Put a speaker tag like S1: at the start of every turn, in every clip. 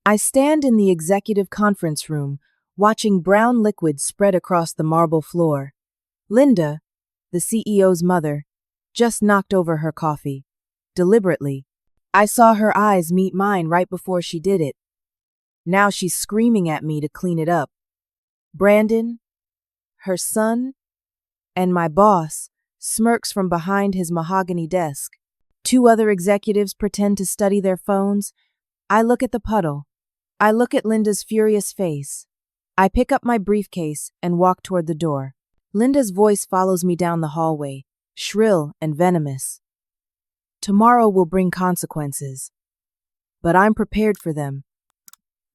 S1: I stand in the executive conference room, watching brown liquid spread across the marble floor. Linda, the CEO's mother, just knocked over her coffee. Deliberately. I saw her eyes meet mine right before she did it. Now she's screaming at me to clean it up. Brandon, her son, and my boss smirks from behind his mahogany desk. Two other executives pretend to study their phones. I look at the puddle. I look at Linda's furious face. I pick up my briefcase and walk toward the door. Linda's voice follows me down the hallway, shrill and venomous. Tomorrow will bring consequences, but I'm prepared for them.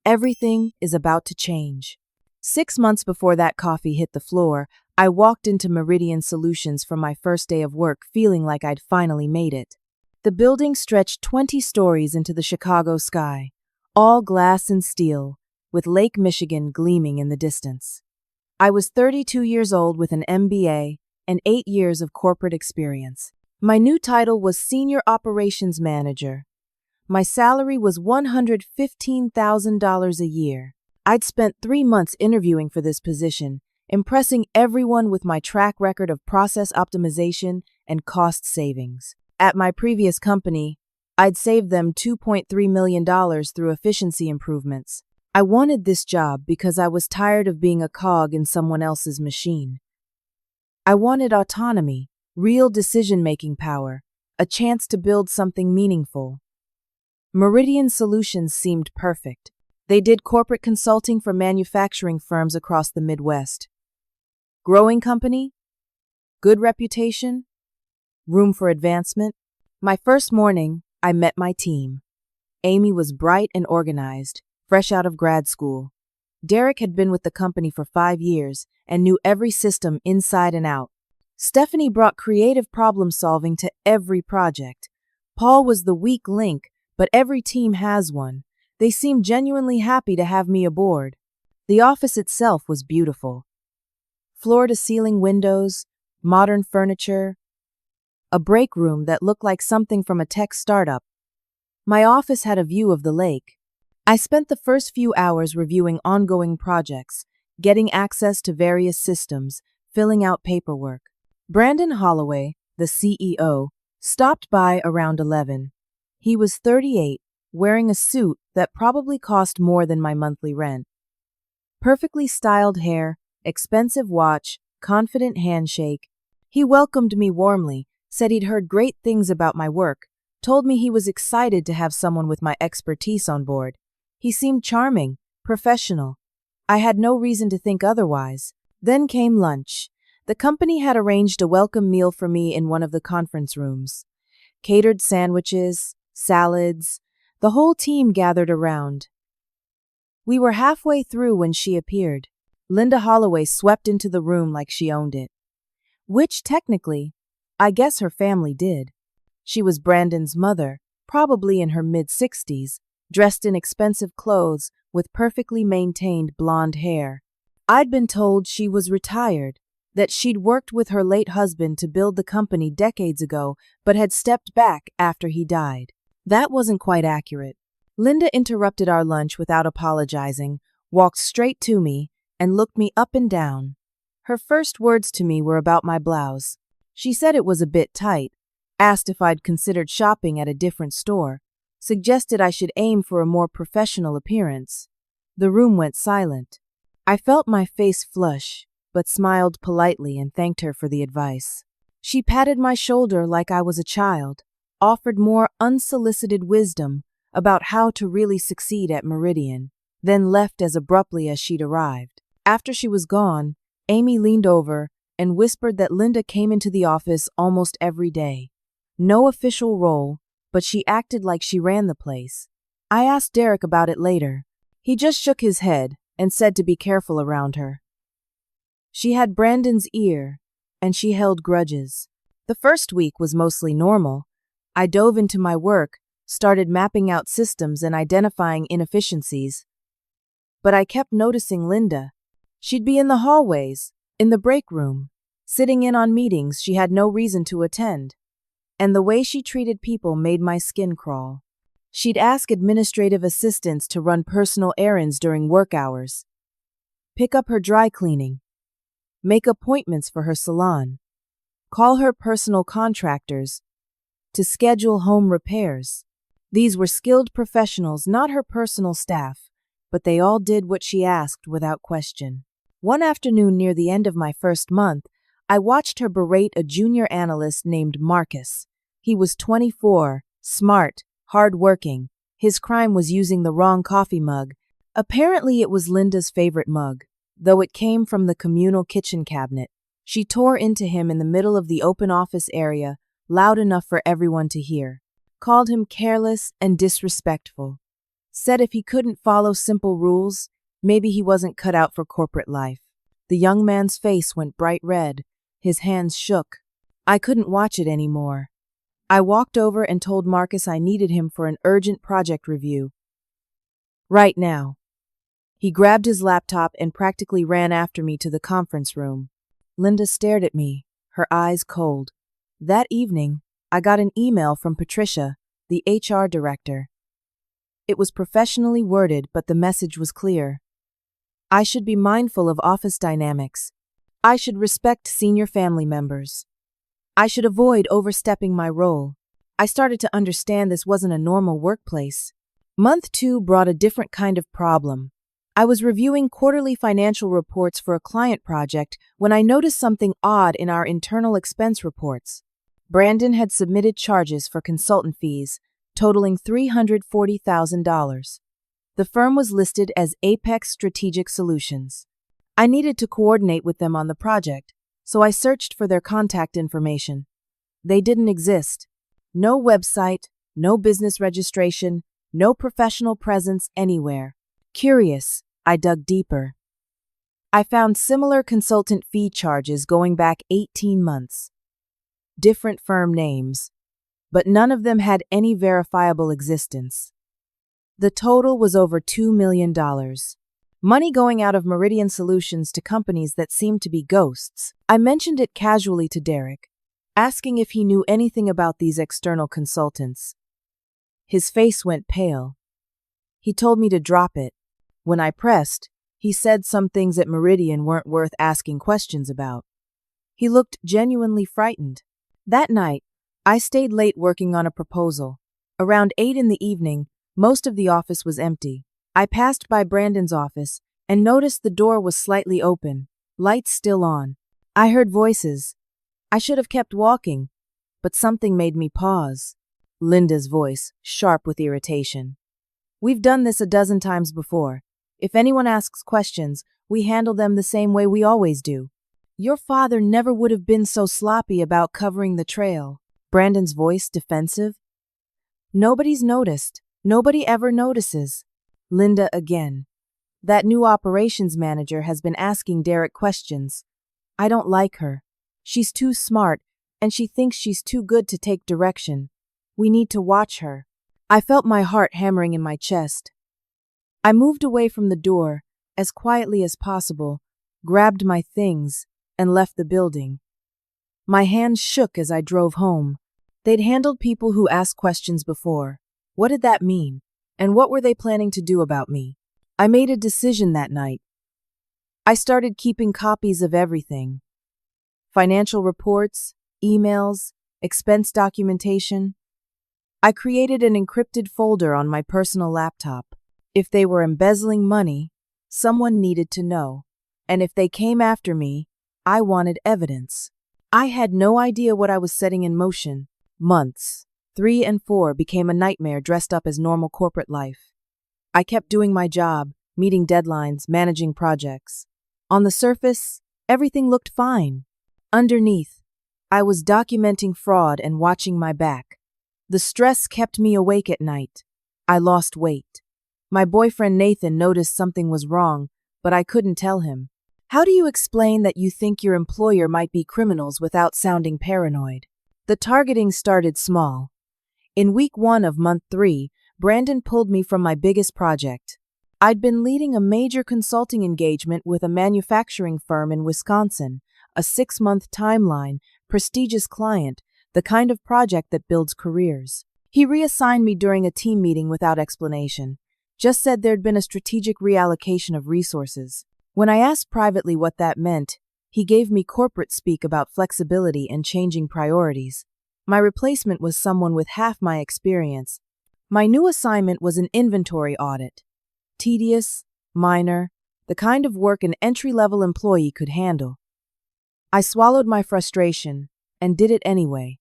S1: Everything is about to change. 6 months before that coffee hit the floor, I walked into Meridian Solutions for my first day of work feeling like I'd finally made it. The building stretched 20 stories into the Chicago sky, all glass and steel, with Lake Michigan gleaming in the distance. I was 32 years old with an MBA and 8 years of corporate experience. My new title was Senior Operations Manager. My salary was $115,000 a year. I'd spent 3 months interviewing for this position, impressing everyone with my track record of process optimization and cost savings. At my previous company, I'd saved them $2.3 million through efficiency improvements. I wanted this job because I was tired of being a cog in someone else's machine. I wanted autonomy, real decision-making power, a chance to build something meaningful. Meridian Solutions seemed perfect. They did corporate consulting for manufacturing firms across the Midwest. Growing company? Good reputation? Room for advancement? My first morning, I met my team. Amy was bright and organized, fresh out of grad school. Derek had been with the company for 5 years and knew every system inside and out. Stephanie brought creative problem-solving to every project. Paul was the weak link, but every team has one. They seemed genuinely happy to have me aboard. The office itself was beautiful. Floor-to-ceiling windows, modern furniture, a break room that looked like something from a tech startup. My office had a view of the lake. I spent the first few hours reviewing ongoing projects, getting access to various systems, filling out paperwork. Brandon Holloway, the CEO, stopped by around 11. He was 38, wearing a suit that probably cost more than my monthly rent. Perfectly styled hair, expensive watch, confident handshake. He welcomed me warmly, said he'd heard great things about my work, told me he was excited to have someone with my expertise on board. He seemed charming, professional. I had no reason to think otherwise. Then came lunch. The company had arranged a welcome meal for me in one of the conference rooms. Catered sandwiches, salads. The whole team gathered around. We were halfway through when she appeared. Linda Holloway swept into the room like she owned it. Which, technically, I guess her family did. She was Brandon's mother, probably in her mid-60s, dressed in expensive clothes with perfectly maintained blonde hair. I'd been told she was retired, that she'd worked with her late husband to build the company decades ago, but had stepped back after he died. That wasn't quite accurate. Linda interrupted our lunch without apologizing, walked straight to me, and looked me up and down. Her first words to me were about my blouse. She said it was a bit tight, asked if I'd considered shopping at a different store, suggested I should aim for a more professional appearance. The room went silent. I felt my face flush, but smiled politely and thanked her for the advice. She patted my shoulder like I was a child, offered more unsolicited wisdom about how to really succeed at Meridian, then left as abruptly as she'd arrived. After she was gone, Amy leaned over and whispered that Linda came into the office almost every day. No official role, but she acted like she ran the place. I asked Derek about it later. He just shook his head and said to be careful around her. She had Brandon's ear, and she held grudges. The first week was mostly normal. I dove into my work, started mapping out systems and identifying inefficiencies. But I kept noticing Linda. She'd be in the hallways, in the break room, sitting in on meetings she had no reason to attend. And the way she treated people made my skin crawl. She'd ask administrative assistants to run personal errands during work hours, pick up her dry cleaning, make appointments for her salon, call her personal contractors to schedule home repairs. These were skilled professionals, not her personal staff, but they all did what she asked without question. One afternoon near the end of my first month, I watched her berate a junior analyst named Marcus. He was 24, smart, hard-working. His crime was using the wrong coffee mug. Apparently it was Linda's favorite mug, though it came from the communal kitchen cabinet. She tore into him in the middle of the open office area, loud enough for everyone to hear. Called him careless and disrespectful. Said if he couldn't follow simple rules, maybe he wasn't cut out for corporate life. The young man's face went bright red. His hands shook. I couldn't watch it anymore. I walked over and told Marcus I needed him for an urgent project review. Right now. He grabbed his laptop and practically ran after me to the conference room. Linda stared at me, her eyes cold. That evening, I got an email from Patricia, the HR director. It was professionally worded, but the message was clear. I should be mindful of office dynamics. I should respect senior family members. I should avoid overstepping my role. I started to understand this wasn't a normal workplace. Month 2 brought a different kind of problem. I was reviewing quarterly financial reports for a client project when I noticed something odd in our internal expense reports. Brandon had submitted charges for consultant fees, totaling $340,000. The firm was listed as Apex Strategic Solutions. I needed to coordinate with them on the project, so I searched for their contact information. They didn't exist. No website, no business registration, no professional presence anywhere. Curious, I dug deeper. I found similar consultant fee charges going back 18 months. Different firm names, but none of them had any verifiable existence. The total was over $2 million. Money going out of Meridian Solutions to companies that seemed to be ghosts. I mentioned it casually to Derek, asking if he knew anything about these external consultants. His face went pale. He told me to drop it. When I pressed, he said some things at Meridian weren't worth asking questions about. He looked genuinely frightened. That night, I stayed late working on a proposal. Around 8 in the evening, most of the office was empty. I passed by Brandon's office and noticed the door was slightly open, lights still on. I heard voices. I should have kept walking, but something made me pause. Linda's voice, sharp with irritation. We've done this a dozen times before. If anyone asks questions, we handle them the same way we always do. Your father never would have been so sloppy about covering the trail. Brandon's voice defensive. Nobody's noticed. Nobody ever notices. Linda again. That new operations manager has been asking Derek questions. I don't like her. She's too smart, and she thinks she's too good to take direction. We need to watch her. I felt my heart hammering in my chest. I moved away from the door, as quietly as possible, grabbed my things, and left the building. My hands shook as I drove home. They'd handled people who asked questions before. What did that mean? And what were they planning to do about me? I made a decision that night. I started keeping copies of everything. Financial reports, emails, expense documentation. I created an encrypted folder on my personal laptop. If they were embezzling money, someone needed to know. And if they came after me, I wanted evidence. I had no idea what I was setting in motion. Months 3 and 4 became a nightmare dressed up as normal corporate life. I kept doing my job, meeting deadlines, managing projects. On the surface, everything looked fine. Underneath, I was documenting fraud and watching my back. The stress kept me awake at night. I lost weight. My boyfriend Nathan noticed something was wrong, but I couldn't tell him. How do you explain that you think your employer might be criminals without sounding paranoid? The targeting started small. In week 1 of month 3, Brandon pulled me from my biggest project. I'd been leading a major consulting engagement with a manufacturing firm in Wisconsin, a 6-month timeline, prestigious client, the kind of project that builds careers. He reassigned me during a team meeting without explanation, just said there'd been a strategic reallocation of resources. When I asked privately what that meant, he gave me corporate speak about flexibility and changing priorities. My replacement was someone with half my experience. My new assignment was an inventory audit. Tedious, minor, the kind of work an entry-level employee could handle. I swallowed my frustration and did it anyway.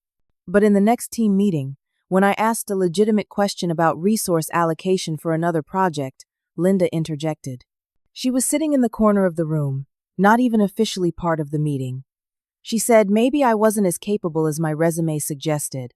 S1: But in the next team meeting, when I asked a legitimate question about resource allocation for another project, Linda interjected. She was sitting in the corner of the room, not even officially part of the meeting. She said maybe I wasn't as capable as my resume suggested.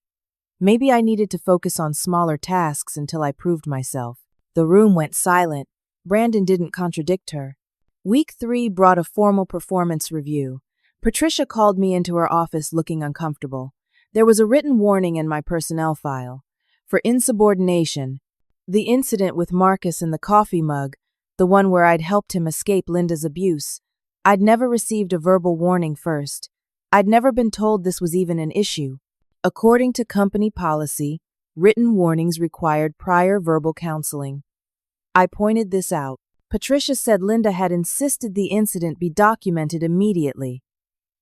S1: Maybe I needed to focus on smaller tasks until I proved myself. The room went silent. Brandon didn't contradict her. Week 3 brought a formal performance review. Patricia called me into her office looking uncomfortable. There was a written warning in my personnel file. For insubordination, the incident with Marcus and the coffee mug, the one where I'd helped him escape Linda's abuse. I'd never received a verbal warning first. I'd never been told this was even an issue. According to company policy, written warnings required prior verbal counseling. I pointed this out. Patricia said Linda had insisted the incident be documented immediately.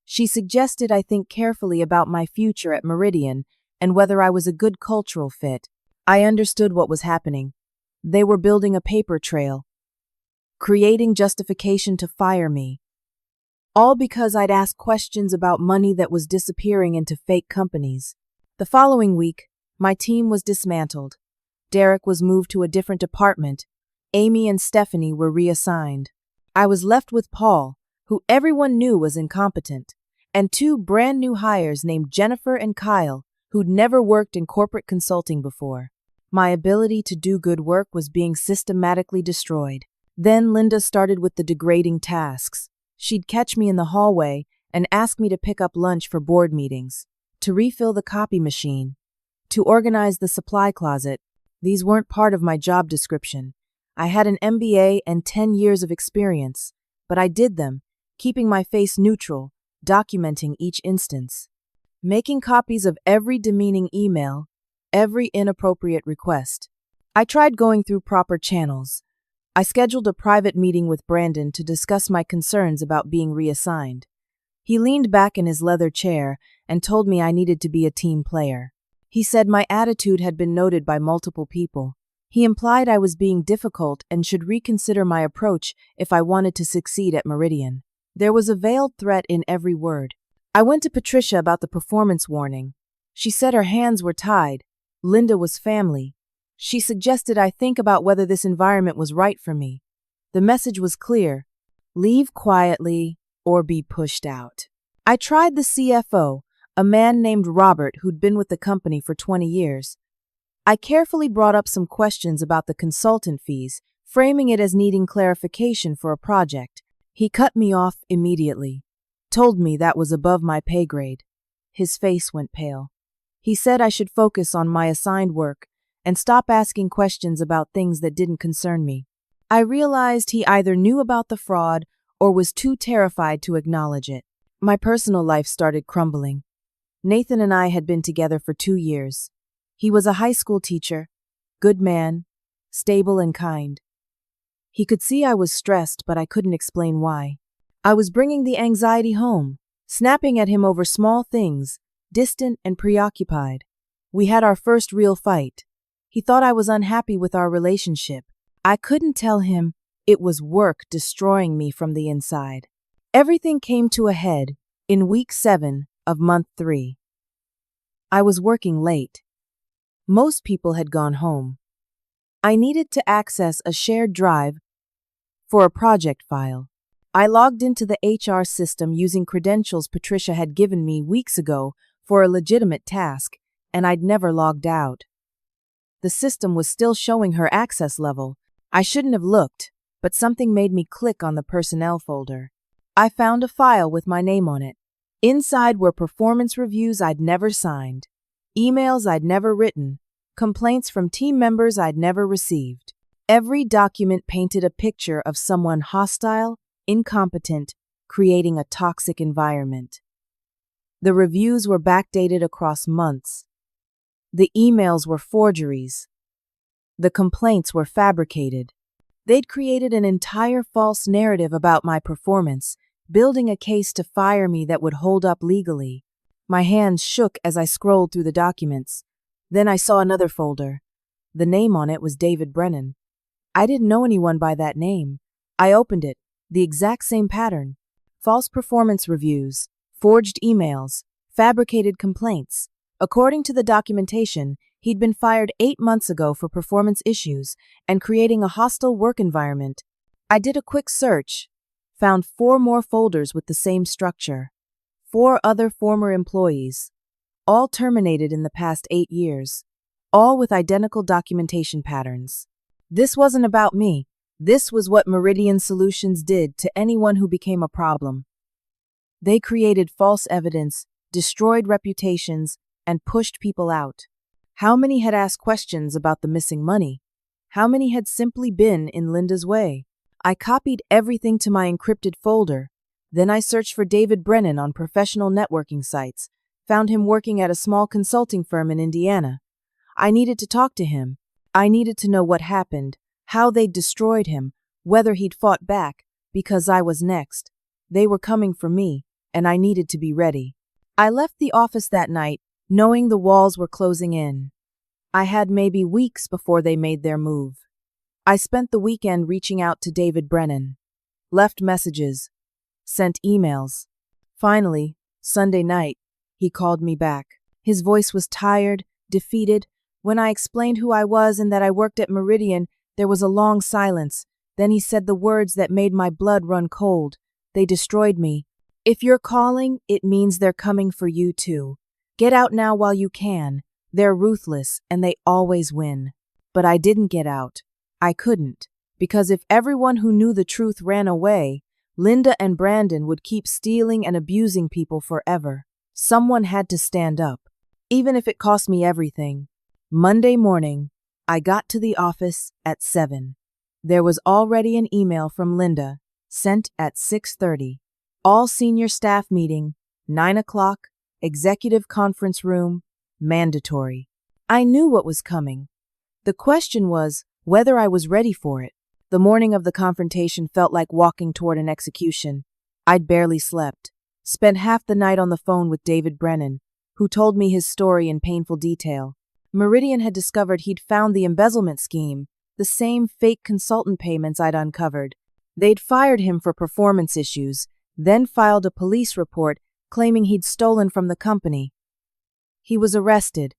S1: She suggested I think carefully about my future at Meridian and whether I was a good cultural fit. I understood what was happening. They were building a paper trail, creating justification to fire me. All because I'd asked questions about money that was disappearing into fake companies. The following week, my team was dismantled. Derek was moved to a different department. Amy and Stephanie were reassigned. I was left with Paul, who everyone knew was incompetent, and 2 brand new hires named Jennifer and Kyle, who'd never worked in corporate consulting before. My ability to do good work was being systematically destroyed. Then Linda started with the degrading tasks. She'd catch me in the hallway and ask me to pick up lunch for board meetings, to refill the copy machine, to organize the supply closet. These weren't part of my job description. I had an MBA and 10 years of experience, but I did them, keeping my face neutral, documenting each instance, making copies of every demeaning email, every inappropriate request. I tried going through proper channels. I scheduled a private meeting with Brandon to discuss my concerns about being reassigned. He leaned back in his leather chair and told me I needed to be a team player. He said my attitude had been noted by multiple people. He implied I was being difficult and should reconsider my approach if I wanted to succeed at Meridian. There was a veiled threat in every word. I went to Patricia about the performance warning. She said her hands were tied. Linda was family. She suggested I think about whether this environment was right for me. The message was clear: leave quietly or be pushed out. I tried the CFO, a man named Robert who'd been with the company for 20 years. I carefully brought up some questions about the consultant fees, framing it as needing clarification for a project. He cut me off immediately, told me that was above my pay grade. His face went pale. He said I should focus on my assigned work and stop asking questions about things that didn't concern me. I realized he either knew about the fraud or was too terrified to acknowledge it. My personal life started crumbling. Nathan and I had been together for 2 years. He was a high school teacher, good man, stable and kind. He could see I was stressed, but I couldn't explain why. I was bringing the anxiety home, snapping at him over small things, distant and preoccupied. We had our first real fight. He thought I was unhappy with our relationship. I couldn't tell him it was work destroying me from the inside. Everything came to a head in week 7 of month 3. I was working late. Most people had gone home. I needed to access a shared drive for a project file. I logged into the HR system using credentials Patricia had given me weeks ago for a legitimate task, and I'd never logged out. The system was still showing her access level. I shouldn't have looked, but something made me click on the personnel folder. I found a file with my name on it. Inside were performance reviews I'd never signed, emails I'd never written, complaints from team members I'd never received. Every document painted a picture of someone hostile, incompetent, creating a toxic environment. The reviews were backdated across months. The emails were forgeries. The complaints were fabricated. They'd created an entire false narrative about my performance, building a case to fire me that would hold up legally. My hands shook as I scrolled through the documents. Then I saw another folder. The name on it was David Brennan. I didn't know anyone by that name. I opened it. The exact same pattern. False performance reviews, forged emails, fabricated complaints. According to the documentation, he'd been fired 8 months ago for performance issues and creating a hostile work environment. I did a quick search, found 4 more folders with the same structure. 4 other former employees, all terminated in the past 8 years, all with identical documentation patterns. This wasn't about me. This was what Meridian Solutions did to anyone who became a problem. They created false evidence, destroyed reputations, and pushed people out. How many had asked questions about the missing money? How many had simply been in Linda's way? I copied everything to my encrypted folder. Then I searched for David Brennan on professional networking sites, found him working at a small consulting firm in Indiana. I needed to talk to him. I needed to know what happened, how they'd destroyed him, whether he'd fought back, because I was next. They were coming for me, and I needed to be ready. I left the office that night, knowing the walls were closing in. I had maybe weeks before they made their move. I spent the weekend reaching out to David Brennan. Left messages. Sent emails. Finally, Sunday night, he called me back. His voice was tired, defeated. When I explained who I was and that I worked at Meridian, there was a long silence. Then he said the words that made my blood run cold. They destroyed me. If you're calling, it means they're coming for you too. Get out now while you can. They're ruthless, and they always win. But I didn't get out. I couldn't. Because if everyone who knew the truth ran away, Linda and Brandon would keep stealing and abusing people forever. Someone had to stand up, even if it cost me everything. Monday morning, I got to the office at 7. There was already an email from Linda, sent at 6:30. All senior staff meeting, 9 o'clock, executive conference room, mandatory. I knew what was coming. The question was whether I was ready for it. The morning of the confrontation felt like walking toward an execution. I'd barely slept. Spent half the night on the phone with David Brennan, who told me his story in painful detail. Meridian had discovered he'd found the embezzlement scheme, the same fake consultant payments I'd uncovered. They'd fired him for performance issues, then filed a police report claiming he'd stolen from the company. He was arrested.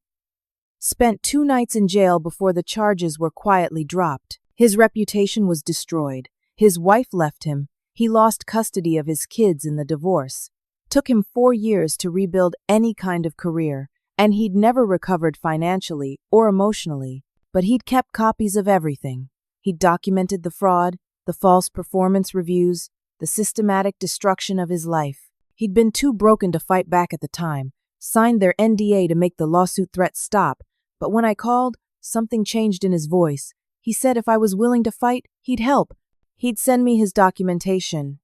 S1: Spent 2 nights in jail before the charges were quietly dropped. His reputation was destroyed. His wife left him. He lost custody of his kids in the divorce. Took him 4 years to rebuild any kind of career, and he'd never recovered financially or emotionally, but he'd kept copies of everything. He'd documented the fraud, the false performance reviews, the systematic destruction of his life. He'd been too broken to fight back at the time, signed their NDA to make the lawsuit threats stop, but when I called, something changed in his voice. He said if I was willing to fight, he'd help. He'd send me his documentation.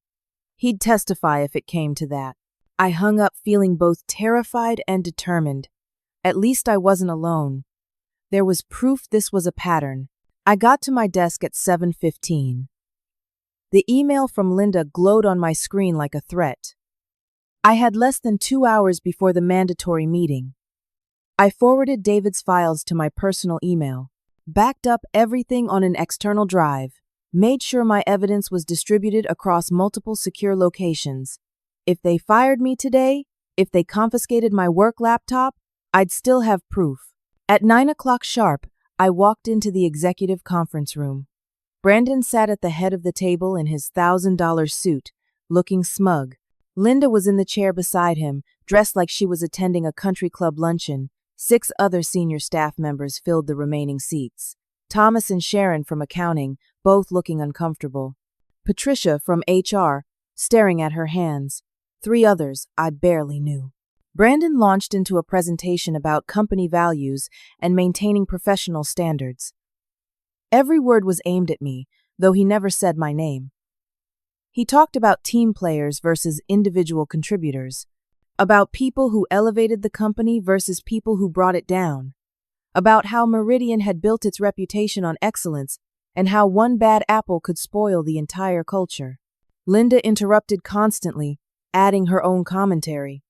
S1: He'd testify if it came to that. I hung up feeling both terrified and determined. At least I wasn't alone. There was proof this was a pattern. I got to my desk at 7:15. The email from Linda glowed on my screen like a threat. I had less than 2 hours before the mandatory meeting. I forwarded David's files to my personal email, backed up everything on an external drive, made sure my evidence was distributed across multiple secure locations. If they fired me today, if they confiscated my work laptop, I'd still have proof. At 9 o'clock sharp, I walked into the executive conference room. Brandon sat at the head of the table in his $1,000 suit, looking smug. Linda was in the chair beside him, dressed like she was attending a country club luncheon. 6 other senior staff members filled the remaining seats. Thomas and Sharon from accounting, both looking uncomfortable. Patricia from HR, staring at her hands. 3 others I barely knew. Brandon launched into a presentation about company values and maintaining professional standards. Every word was aimed at me, though he never said my name. He talked about team players versus individual contributors, about people who elevated the company versus people who brought it down. about how Meridian had built its reputation on excellence and how one bad apple could spoil the entire culture. Linda interrupted constantly, adding her own commentary.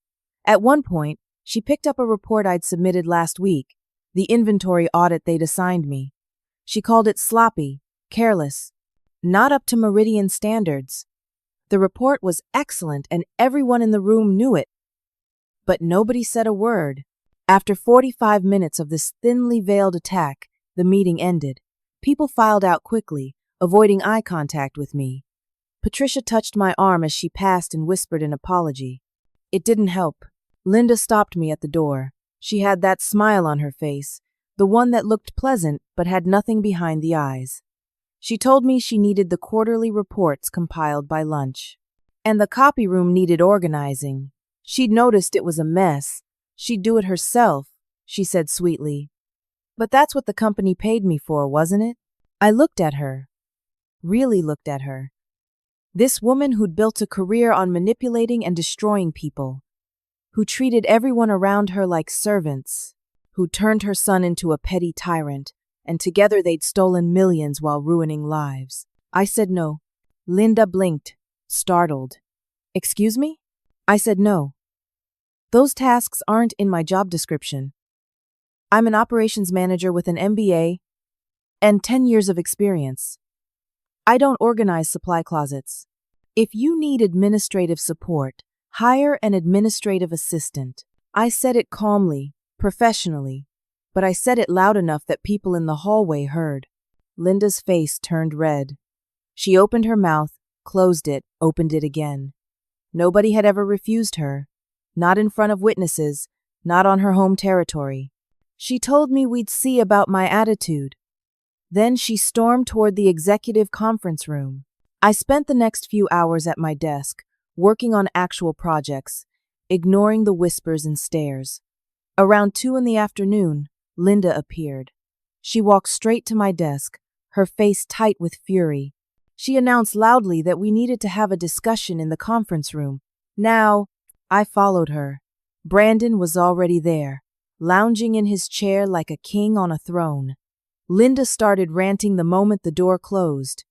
S1: At one point, she picked up a report I'd submitted last week, the inventory audit they'd assigned me. She called it sloppy, careless, not up to Meridian standards. The report was excellent and everyone in the room knew it. But nobody said a word. After 45 minutes of this thinly veiled attack, the meeting ended. People filed out quickly, avoiding eye contact with me. Patricia touched my arm as she passed and whispered an apology. It didn't help. Linda stopped me at the door. She had that smile on her face, the one that looked pleasant but had nothing behind the eyes. She told me she needed the quarterly reports compiled by lunch. And the copy room needed organizing. She'd noticed it was a mess. She'd do it herself, she said sweetly. But that's what the company paid me for, wasn't it? I looked at her. Really looked at her. This woman who'd built a career on manipulating and destroying people, who treated everyone around her like servants, who turned her son into a petty tyrant, and together they'd stolen millions while ruining lives. I said no. Linda blinked, startled. Excuse me? I said no. Those tasks aren't in my job description. I'm an operations manager with an MBA and 10 years of experience. I don't organize supply closets. If you need administrative support, hire an administrative assistant. I said it calmly, professionally, but I said it loud enough that people in the hallway heard. Linda's face turned red. She opened her mouth, closed it, opened it again. Nobody had ever refused her. Not in front of witnesses, not on her home territory. She told me we'd see about my attitude. Then she stormed toward the executive conference room. I spent the next few hours at my desk, working on actual projects, ignoring the whispers and stares. Around 2 p.m, Linda appeared. She walked straight to my desk, her face tight with fury. She announced loudly that we needed to have a discussion in the conference room. Now, I followed her. Brandon was already there, lounging in his chair like a king on a throne. Linda started ranting the moment the door closed.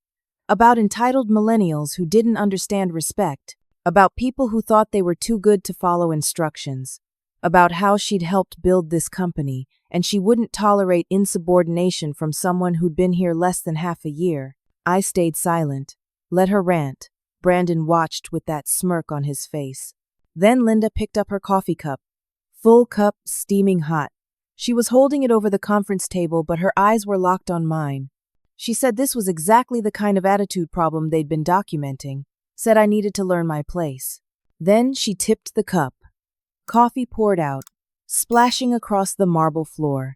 S1: About entitled millennials who didn't understand respect. About people who thought they were too good to follow instructions. About how she'd helped build this company, and she wouldn't tolerate insubordination from someone who'd been here less than half a year. I stayed silent. Let her rant. Brandon watched with that smirk on his face. Then Linda picked up her coffee cup. Full cup, steaming hot. She was holding it over the conference table, but her eyes were locked on mine. She said this was exactly the kind of attitude problem they'd been documenting. Said I needed to learn my place. Then she tipped the cup. Coffee poured out, splashing across the marble floor.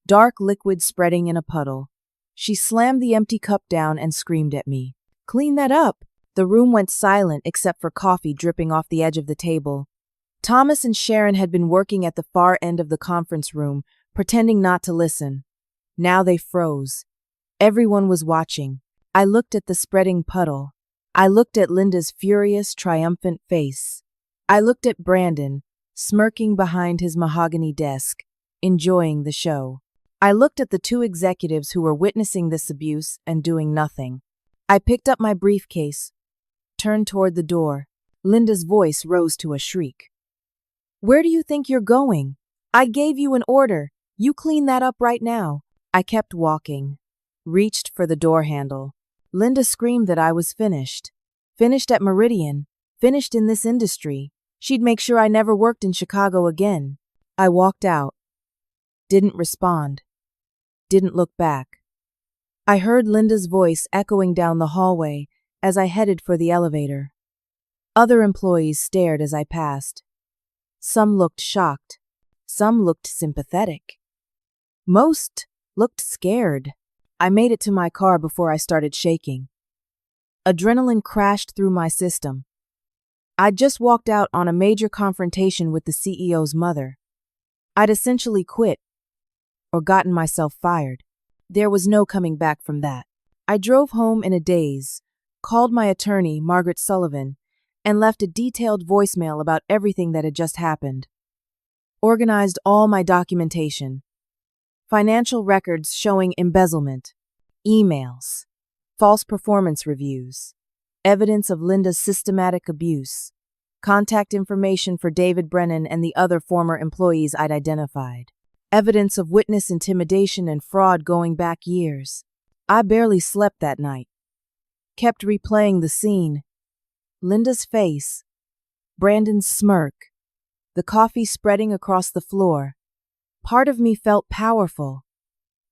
S1: Dark liquid spreading in a puddle. She slammed the empty cup down and screamed at me. Clean that up! The room went silent except for coffee dripping off the edge of the table. Thomas and Sharon had been working at the far end of the conference room, pretending not to listen. Now they froze. Everyone was watching. I looked at the spreading puddle. I looked at Linda's furious, triumphant face. I looked at Brandon, smirking behind his mahogany desk, enjoying the show. I looked at the 2 executives who were witnessing this abuse and doing nothing. I picked up my briefcase, turned toward the door. Linda's voice rose to a shriek. Where do you think you're going? I gave you an order. You clean that up right now. I kept walking, reached for the door handle. Linda screamed that I was finished. Finished at Meridian. Finished in this industry. She'd make sure I never worked in Chicago again. I walked out. Didn't respond. Didn't look back. I heard Linda's voice echoing down the hallway as I headed for the elevator. Other employees stared as I passed. Some looked shocked. Some looked sympathetic. Most looked scared. I made it to my car before I started shaking. Adrenaline crashed through my system. I'd just walked out on a major confrontation with the CEO's mother. I'd essentially quit, or gotten myself fired. There was no coming back from that. I drove home in a daze, called my attorney, Margaret Sullivan, and left a detailed voicemail about everything that had just happened. Organized all my documentation. financial records showing embezzlement, emails, false performance reviews, evidence of Linda's systematic abuse, contact information for David Brennan and the other former employees I'd identified, evidence of witness intimidation and fraud going back years. I barely slept that night. Kept replaying the scene. Linda's face, Brandon's smirk, the coffee spreading across the floor. Part of me felt powerful.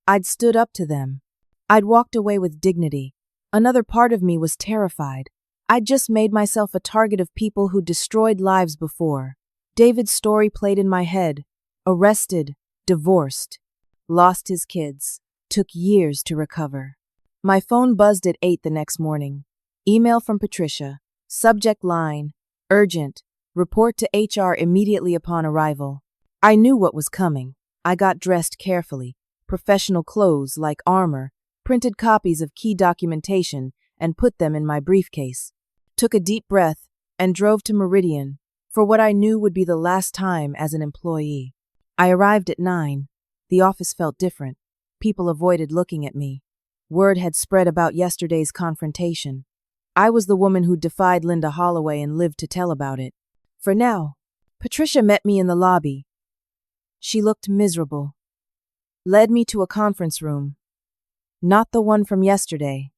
S1: I'd stood up to them. I'd walked away with dignity. Another part of me was terrified. I'd just made myself a target of people who destroyed lives before. David's story played in my head. Arrested, divorced, lost his kids, took years to recover. My phone buzzed at 8 the next morning. Email from Patricia. Subject line, urgent, report to HR immediately upon arrival. I knew what was coming. I got dressed carefully, professional clothes like armor, printed copies of key documentation, and put them in my briefcase. Took a deep breath and drove to Meridian for what I knew would be the last time as an employee. I arrived at 9. The office felt different. People avoided looking at me. Word had spread about yesterday's confrontation. I was the woman who defied Linda Holloway and lived to tell about it. For now, Patricia met me in the lobby. She looked miserable. Led me to a conference room. Not the one from yesterday.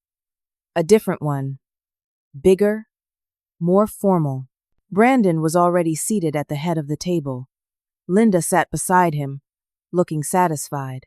S1: A different one. Bigger, more formal. Brandon was already seated at the head of the table. Linda sat beside him, looking satisfied.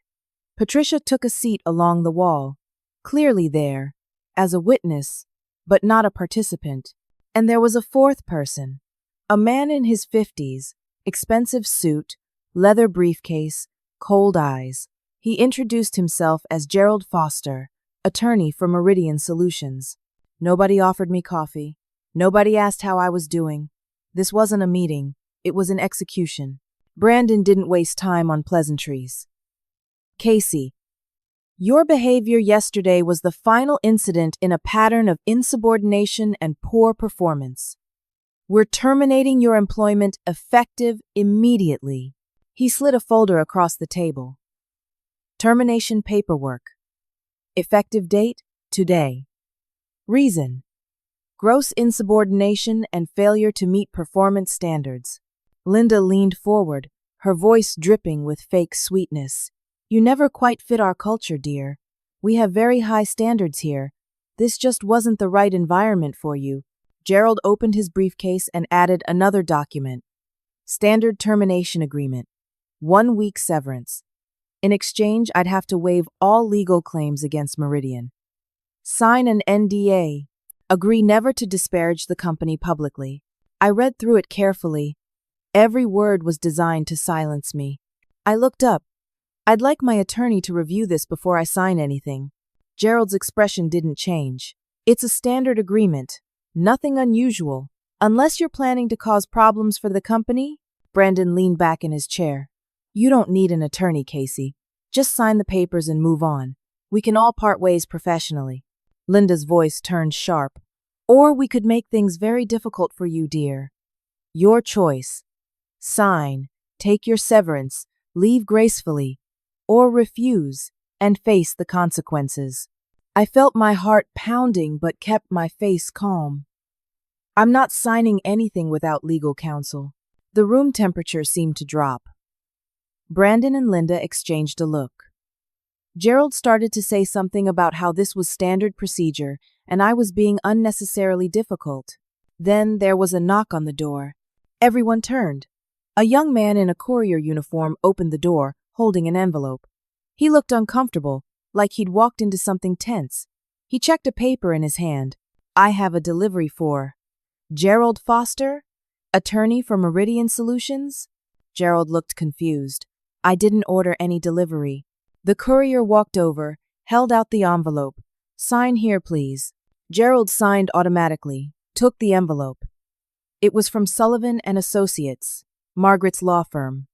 S1: Patricia took a seat along the wall, clearly there, as a witness, but not a participant. And there was a fourth person, a man in his 50s, expensive suit, leather briefcase, cold eyes. He introduced himself as Gerald Foster, attorney for Meridian Solutions. Nobody offered me coffee. Nobody asked how I was doing. This wasn't a meeting. It was an execution. Brandon didn't waste time on pleasantries. Casey, your behavior yesterday was the final incident in a pattern of insubordination and poor performance. We're terminating your employment effective immediately. He slid a folder across the table. Termination paperwork. Effective date, today. Reason: gross insubordination and failure to meet performance standards. Linda leaned forward, her voice dripping with fake sweetness. You never quite fit our culture, dear. We have very high standards here. This just wasn't the right environment for you. Gerald opened his briefcase and added another document. Standard termination agreement. 1 week severance. In exchange, I'd have to waive all legal claims against Meridian. Sign an NDA. Agree never to disparage the company publicly. I read through it carefully. Every word was designed to silence me. I looked up. I'd like my attorney to review this before I sign anything. Gerald's expression didn't change. It's a standard agreement. Nothing unusual. Unless you're planning to cause problems for the company? Brandon leaned back in his chair. You don't need an attorney, Casey. Just sign the papers and move on. We can all part ways professionally. Linda's voice turned sharp. Or we could make things very difficult for you, dear. Your choice. Sign, take your severance, leave gracefully, or refuse and face the consequences. I felt my heart pounding but kept my face calm. I'm not signing anything without legal counsel. The room temperature seemed to drop. Brandon and Linda exchanged a look. Gerald started to say something about how this was standard procedure and I was being unnecessarily difficult. Then there was a knock on the door. Everyone turned. A young man in a courier uniform opened the door, holding an envelope. He looked uncomfortable, like he'd walked into something tense. He checked a paper in his hand. I have a delivery for Gerald Foster, attorney for Meridian Solutions? Gerald looked confused. I didn't order any delivery. The courier walked over, held out the envelope. Sign here, please. Gerald signed automatically, took the envelope. It was from Sullivan and Associates, Margaret's law firm.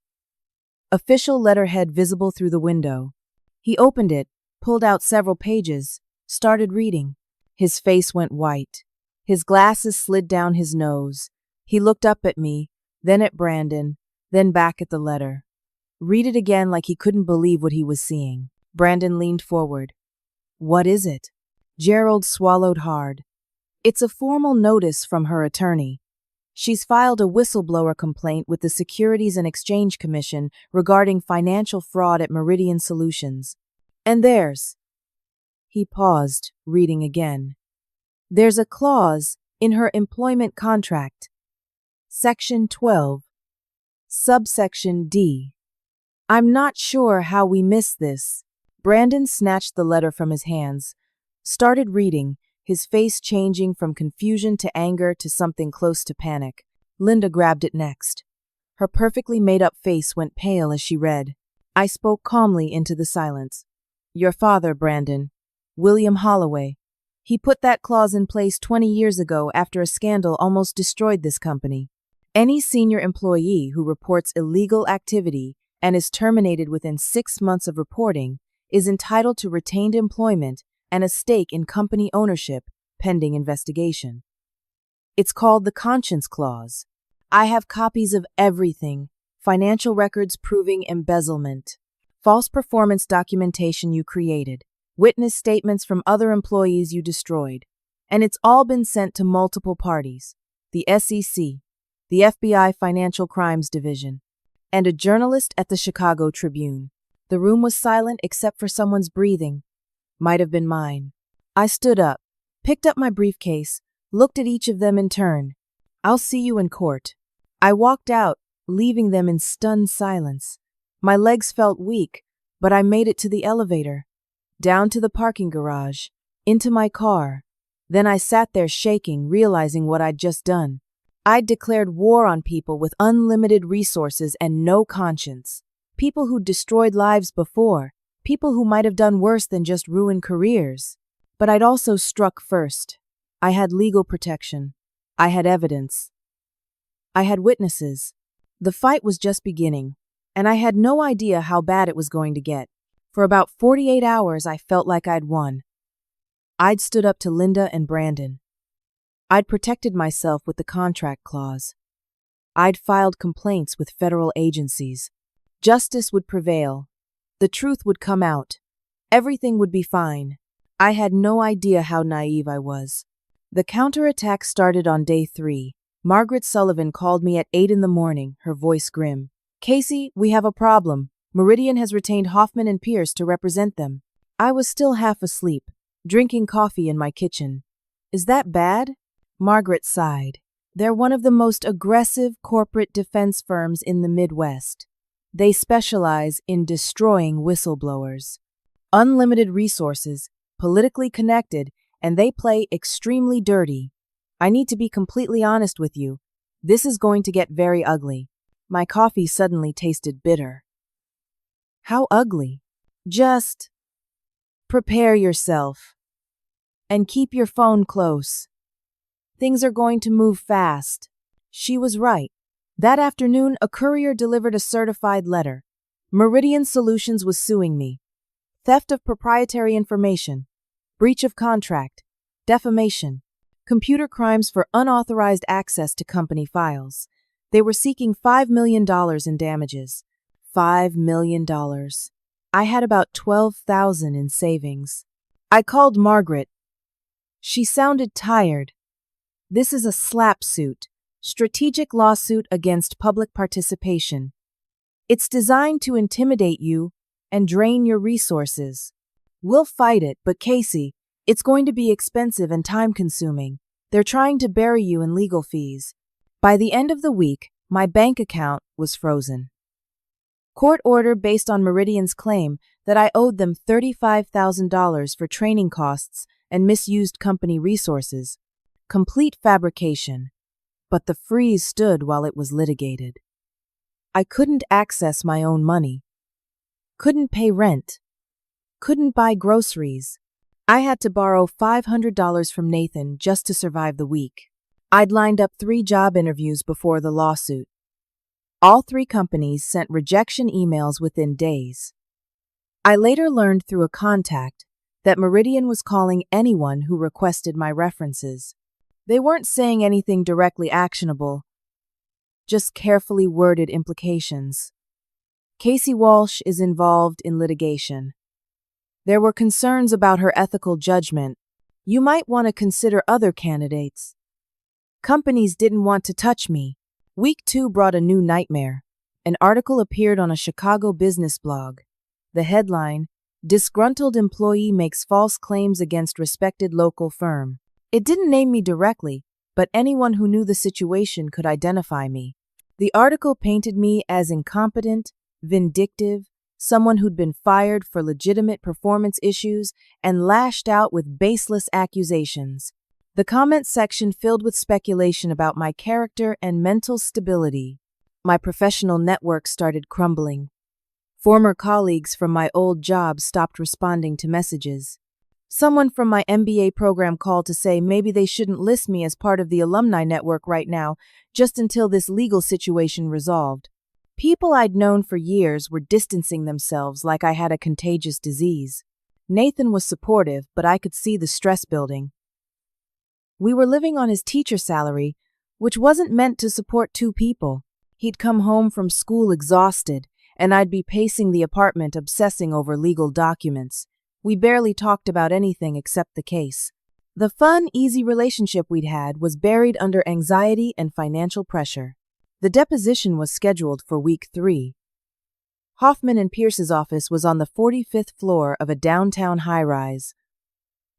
S1: Official letterhead visible through the window. He opened it, pulled out several pages, started reading. His face went white. His glasses slid down his nose. He looked up at me, then at Brandon, then back at the letter. Read it again like he couldn't believe what he was seeing. Brandon leaned forward. What is it? Gerald swallowed hard. It's a formal notice from her attorney. She's filed a whistleblower complaint with the Securities and Exchange Commission regarding financial fraud at Meridian Solutions. And there's... He paused, reading again. There's a clause in her employment contract. Section 12. Subsection D. I'm not sure how we missed this. Brandon snatched the letter from his hands, started reading, his face changing from confusion to anger to something close to panic. Linda grabbed it next. Her perfectly made-up face went pale as she read. I spoke calmly into the silence. Your father, Brandon. William Holloway. He put that clause in place 20 years ago after a scandal almost destroyed this company. Any senior employee who reports illegal activity and is terminated within 6 months of reporting is entitled to retained employment and a stake in company ownership pending investigation. It's called the Conscience Clause. I have copies of everything, financial records proving embezzlement, false performance documentation you created, witness statements from other employees you destroyed, and it's all been sent to multiple parties, the SEC, the FBI Financial Crimes Division, and a journalist at the Chicago Tribune. The room was silent except for someone's breathing. Might have been mine. I stood up, picked up my briefcase, looked at each of them in turn. I'll see you in court. I walked out, leaving them in stunned silence. My legs felt weak, but I made it to the elevator, down to the parking garage, into my car. Then I sat there shaking, realizing what I'd just done. I'd declared war on people with unlimited resources and no conscience. People who'd destroyed lives before. People who might have done worse than just ruin careers. But I'd also struck first. I had legal protection. I had evidence. I had witnesses. The fight was just beginning, and I had no idea how bad it was going to get. For about 48 hours, I felt like I'd won. I'd stood up to Linda and Brandon. I'd protected myself with the contract clause. I'd filed complaints with federal agencies. Justice would prevail. The truth would come out. Everything would be fine. I had no idea how naive I was. The counterattack started on day 3. Margaret Sullivan called me at 8 in the morning, her voice grim. Casey, we have a problem. Meridian has retained Hoffman and Pierce to represent them. I was still half asleep, drinking coffee in my kitchen. Is that bad? Margaret sighed. They're one of the most aggressive corporate defense firms in the Midwest. They specialize in destroying whistleblowers. Unlimited resources, politically connected, and they play extremely dirty. I need to be completely honest with you. This is going to get very ugly. My coffee suddenly tasted bitter. How ugly? Just prepare yourself. And keep your phone close. Things are going to move fast. She was right. That afternoon, a courier delivered a certified letter. Meridian Solutions was suing me. Theft of proprietary information, breach of contract, defamation, computer crimes for unauthorized access to company files. They were seeking $5 million in damages. $5 million. I had about $12,000 in savings. I called Margaret. She sounded tired. This is a SLAP suit. Strategic lawsuit against public participation. It's designed to intimidate you and drain your resources. We'll fight it, but Casey, it's going to be expensive and time-consuming. They're trying to bury you in legal fees. By the end of the week, my bank account was frozen. Court order based on Meridian's claim that I owed them $35,000 for training costs and misused company resources. Complete fabrication. But the freeze stood while it was litigated. I couldn't access my own money. Couldn't pay rent. Couldn't buy groceries. I had to borrow $500 from Nathan just to survive the week. I'd lined up 3 job interviews before the lawsuit. All 3 companies sent rejection emails within days. I later learned through a contact that Meridian was calling anyone who requested my references. They weren't saying anything directly actionable, just carefully worded implications. Casey Walsh is involved in litigation. There were concerns about her ethical judgment. You might want to consider other candidates. Companies didn't want to touch me. Week 2 brought a new nightmare. An article appeared on a Chicago business blog. The headline, "Disgruntled Employee Makes False Claims Against Respected Local Firm." It didn't name me directly, but anyone who knew the situation could identify me. The article painted me as incompetent, vindictive, someone who'd been fired for legitimate performance issues and lashed out with baseless accusations. The comment section filled with speculation about my character and mental stability. My professional network started crumbling. Former colleagues from my old job stopped responding to messages. Someone from my MBA program called to say maybe they shouldn't list me as part of the alumni network right now, just until this legal situation resolved. People I'd known for years were distancing themselves like I had a contagious disease. Nathan was supportive, but I could see the stress building. We were living on his teacher salary, which wasn't meant to support 2 people. He'd come home from school exhausted, and I'd be pacing the apartment obsessing over legal documents. We barely talked about anything except the case. The fun, easy relationship we'd had was buried under anxiety and financial pressure. The deposition was scheduled for week 3. Hoffman and Pierce's office was on the 45th floor of a downtown high-rise.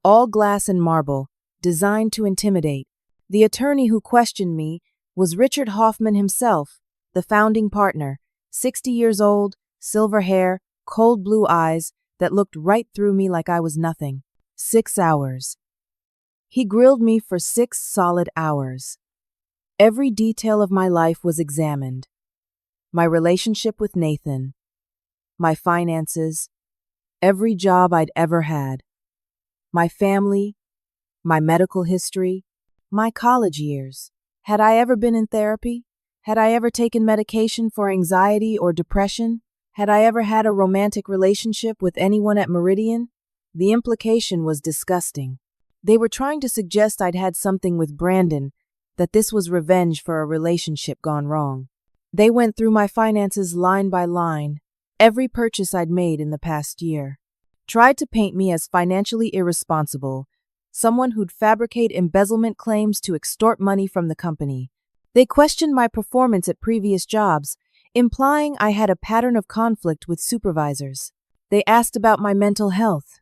S1: All glass and marble, designed to intimidate. The attorney who questioned me was Richard Hoffman himself, the founding partner, 60 years old, silver hair, cold blue eyes that looked right through me like I was nothing. 6 hours. He grilled me for 6 solid hours. Every detail of my life was examined. My relationship with Nathan, my finances, every job I'd ever had, my family, my medical history, my college years. Had I ever been in therapy? Had I ever taken medication for anxiety or depression? Had I ever had a romantic relationship with anyone at Meridian? The implication was disgusting. They were trying to suggest I'd had something with Brandon, that this was revenge for a relationship gone wrong. They went through my finances line by line, every purchase I'd made in the past year. Tried to paint me as financially irresponsible, someone who'd fabricate embezzlement claims to extort money from the company. They questioned my performance at previous jobs, implying I had a pattern of conflict with supervisors. They asked about my mental health.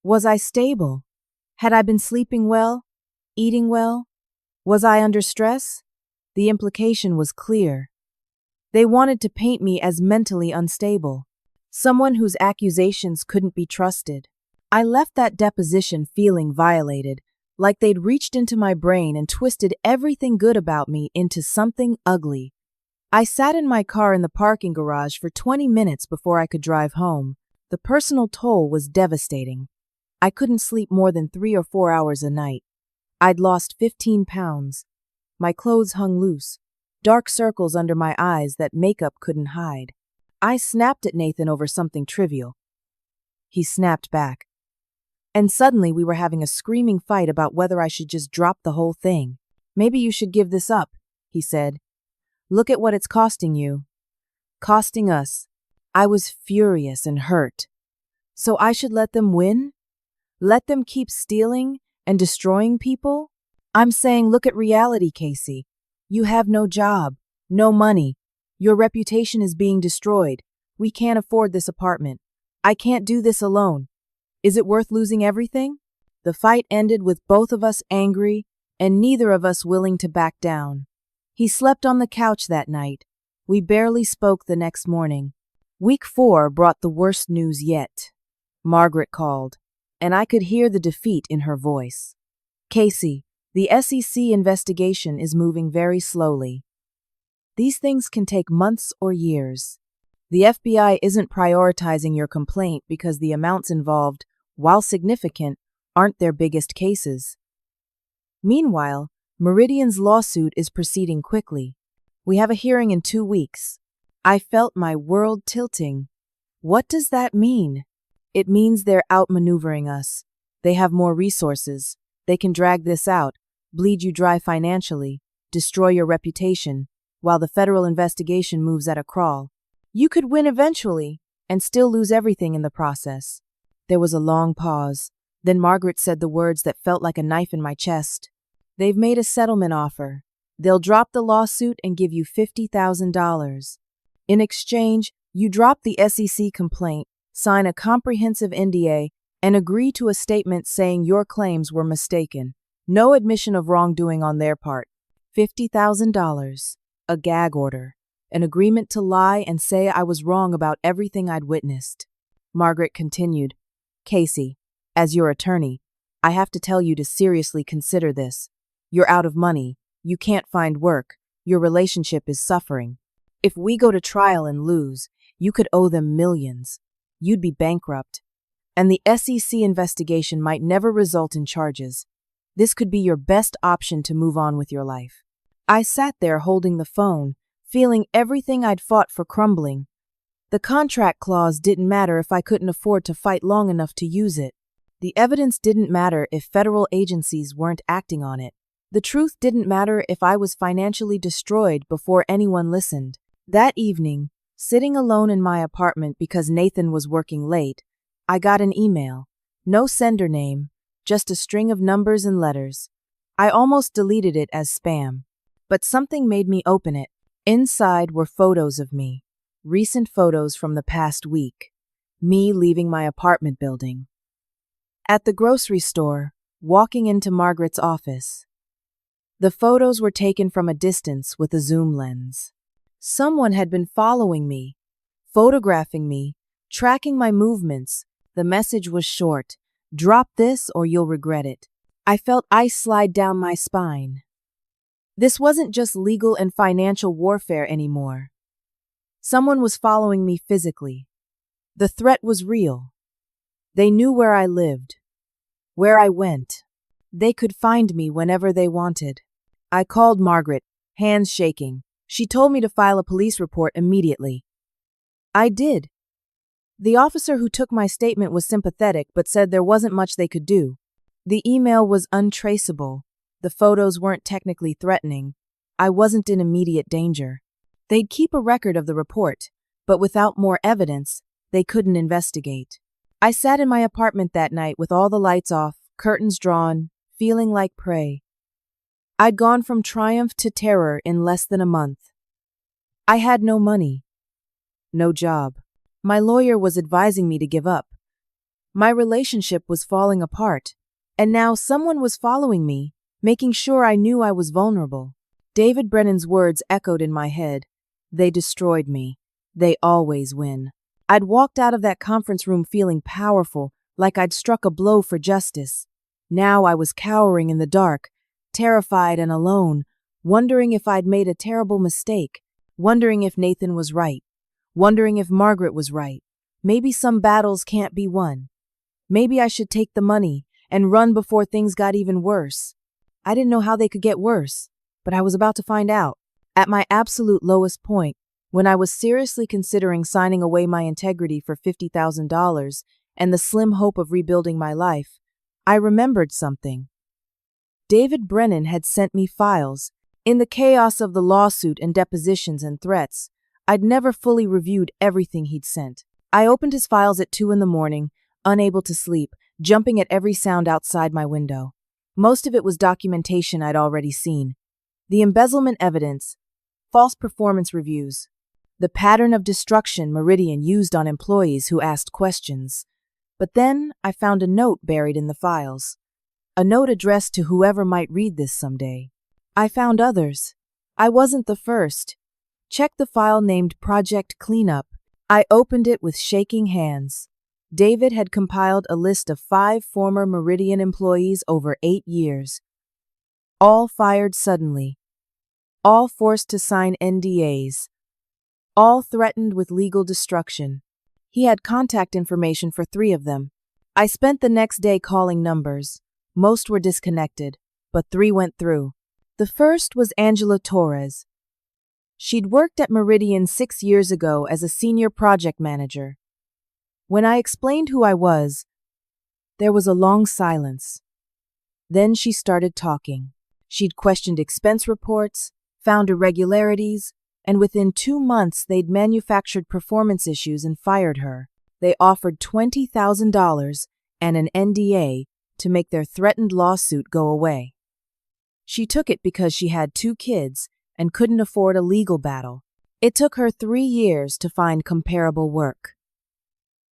S1: Was I stable? Had I been sleeping well? Eating well? Was I under stress? The implication was clear. They wanted to paint me as mentally unstable, someone whose accusations couldn't be trusted. I left that deposition feeling violated, like they'd reached into my brain and twisted everything good about me into something ugly. I sat in my car in the parking garage for 20 minutes before I could drive home. The personal toll was devastating. I couldn't sleep more than 3 or 4 hours a night. I'd lost 15 pounds. My clothes hung loose, dark circles under my eyes that makeup couldn't hide. I snapped at Nathan over something trivial. He snapped back. And suddenly we were having a screaming fight about whether I should just drop the whole thing. "Maybe you should give this up," he said. "Look at what it's costing you." Costing us. I was furious and hurt. So I should let them win? Let them keep stealing and destroying people? I'm saying, look at reality, Casey. You have no job, no money. Your reputation is being destroyed. We can't afford this apartment. I can't do this alone. Is it worth losing everything? The fight ended with both of us angry and neither of us willing to back down. He slept on the couch that night. We barely spoke the next morning. Week 4 brought the worst news yet. Margaret called, and I could hear the defeat in her voice. "Casey, the SEC investigation is moving very slowly. These things can take months or years. The FBI isn't prioritizing your complaint because the amounts involved, while significant, aren't their biggest cases. Meanwhile, Meridian's lawsuit is proceeding quickly. We have a hearing in 2 weeks. I felt my world tilting. What does that mean? It means they're outmaneuvering us. They have more resources. They can drag this out, bleed you dry financially, destroy your reputation, while the federal investigation moves at a crawl. You could win eventually and still lose everything in the process. There was a long pause. Then Margaret said the words that felt like a knife in my chest. They've made a settlement offer. They'll drop the lawsuit and give you $50,000. In exchange, you drop the SEC complaint, sign a comprehensive NDA, and agree to a statement saying your claims were mistaken. No admission of wrongdoing on their part. $50,000. A gag order. An agreement to lie and say I was wrong about everything I'd witnessed. Margaret continued, Casey, as your attorney, I have to tell you to seriously consider this. You're out of money. You can't find work. Your relationship is suffering. If we go to trial and lose, you could owe them millions. You'd be bankrupt. And the SEC investigation might never result in charges. This could be your best option to move on with your life. I sat there holding the phone, feeling everything I'd fought for crumbling. The contract clause didn't matter if I couldn't afford to fight long enough to use it. The evidence didn't matter if federal agencies weren't acting on it. The truth didn't matter if I was financially destroyed before anyone listened. That evening, sitting alone in my apartment because Nathan was working late, I got an email. No sender name, just a string of numbers and letters. I almost deleted it as spam. But something made me open it. Inside were photos of me. Recent photos from the past week. Me leaving my apartment building. At the grocery store, walking into Margaret's office. The photos were taken from a distance with a zoom lens. Someone had been following me, photographing me, tracking my movements. The message was short. Drop this or you'll regret it. I felt ice slide down my spine. This wasn't just legal and financial warfare anymore. Someone was following me physically. The threat was real. They knew where I lived, where I went. They could find me whenever they wanted. I called Margaret, hands shaking. She told me to file a police report immediately. I did. The officer who took my statement was sympathetic but said there wasn't much they could do. The email was untraceable. The photos weren't technically threatening. I wasn't in immediate danger. They'd keep a record of the report, but without more evidence, they couldn't investigate. I sat in my apartment that night with all the lights off, curtains drawn, feeling like prey. I'd gone from triumph to terror in less than a month. I had no money, no job. My lawyer was advising me to give up. My relationship was falling apart, and now someone was following me, making sure I knew I was vulnerable. David Brennan's words echoed in my head. They destroyed me. They always win. I'd walked out of that conference room feeling powerful, like I'd struck a blow for justice. Now I was cowering in the dark, terrified and alone, wondering if I'd made a terrible mistake, wondering if Nathan was right, wondering if Margaret was right. Maybe some battles can't be won. Maybe I should take the money and run before things got even worse. I didn't know how they could get worse, but I was about to find out. At my absolute lowest point, when I was seriously considering signing away my integrity for $50,000 and the slim hope of rebuilding my life, I remembered something. David Brennan had sent me files. In the chaos of the lawsuit and depositions and threats, I'd never fully reviewed everything he'd sent. I opened his files at 2 a.m, unable to sleep, jumping at every sound outside my window. Most of it was documentation I'd already seen. The embezzlement evidence, false performance reviews, the pattern of destruction Meridian used on employees who asked questions. But then I found a note buried in the files. A note addressed to whoever might read this someday. I found others. I wasn't the first. Check the file named Project Cleanup. I opened it with shaking hands. David had compiled a list of 5 former Meridian employees over 8 years. All fired suddenly. All forced to sign NDAs. All threatened with legal destruction. He had contact information for 3 of them. I spent the next day calling numbers. Most were disconnected, but 3 went through. The first was Angela Torres. She'd worked at Meridian 6 years ago as a senior project manager. When I explained who I was, there was a long silence. Then she started talking. She'd questioned expense reports, found irregularities, and within 2 months they'd manufactured performance issues and fired her. They offered $20,000 and an NDA to make their threatened lawsuit go away. She took it because she had 2 kids and couldn't afford a legal battle. It took her 3 years to find comparable work.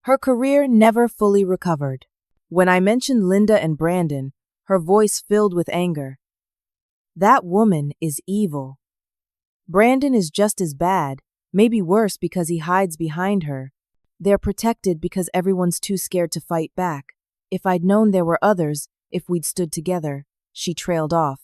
S1: Her career never fully recovered. When I mentioned Linda and Brandon, her voice filled with anger. That woman is evil. Brandon is just as bad, maybe worse because he hides behind her. They're protected because everyone's too scared to fight back. If I'd known there were others, if we'd stood together, she trailed off.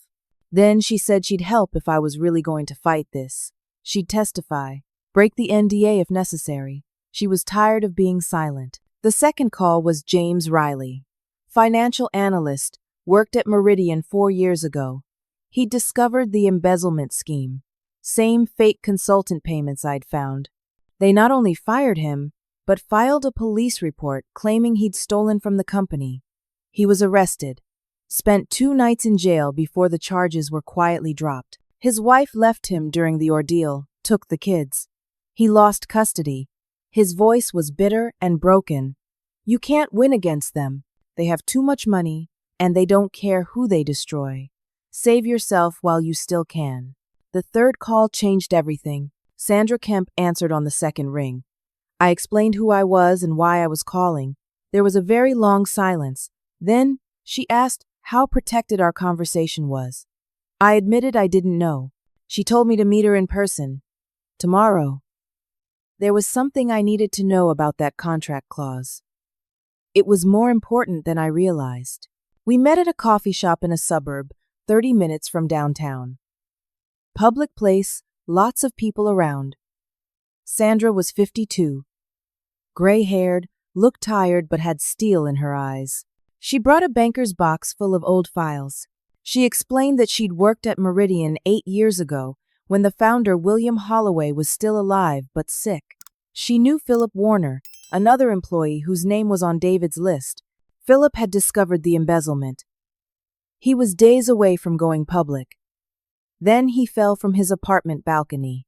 S1: Then she said she'd help if I was really going to fight this. She'd testify, break the NDA if necessary. She was tired of being silent. The second call was James Riley, financial analyst, worked at Meridian 4 years ago. He'd discovered the embezzlement scheme. Same fake consultant payments I'd found. They not only fired him, but filed a police report claiming he'd stolen from the company. He was arrested, spent 2 nights in jail before the charges were quietly dropped. His wife left him during the ordeal, took the kids. He lost custody. His voice was bitter and broken. You can't win against them. They have too much money, and they don't care who they destroy. Save yourself while you still can. The third call changed everything. Sandra Kemp answered on the second ring. I explained who I was and why I was calling. There was a very long silence. Then she asked how protected our conversation was. I admitted I didn't know. She told me to meet her in person. Tomorrow. There was something I needed to know about that contract clause. It was more important than I realized. We met at a coffee shop in a suburb, 30 minutes from downtown. Public place, lots of people around. Sandra was 52. Gray-haired, looked tired but had steel in her eyes. She brought a banker's box full of old files. She explained that she'd worked at Meridian 8 years ago, when the founder William Holloway was still alive but sick. She knew Philip Warner, another employee whose name was on David's list. Philip had discovered the embezzlement. He was days away from going public. Then he fell from his apartment balcony.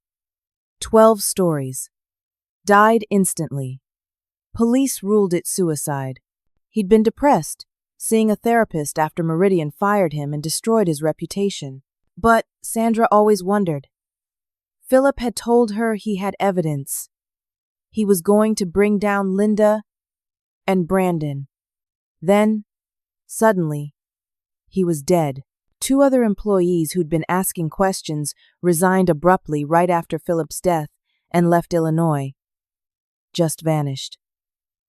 S1: 12 stories. Died instantly. Police ruled it suicide. He'd been depressed, seeing a therapist after Meridian fired him and destroyed his reputation. But Sandra always wondered. Philip had told her he had evidence. He was going to bring down Linda and Brandon. Then, suddenly, he was dead. 2 other employees who'd been asking questions resigned abruptly right after Philip's death and left Illinois. Just vanished.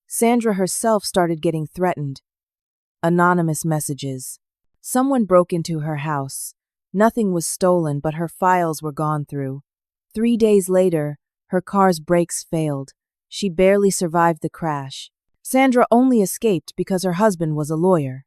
S1: Sandra herself started getting threatened. Anonymous messages. Someone broke into her house. Nothing was stolen, but her files were gone through. 3 days later, her car's brakes failed. She barely survived the crash. Sandra only escaped because her husband was a lawyer.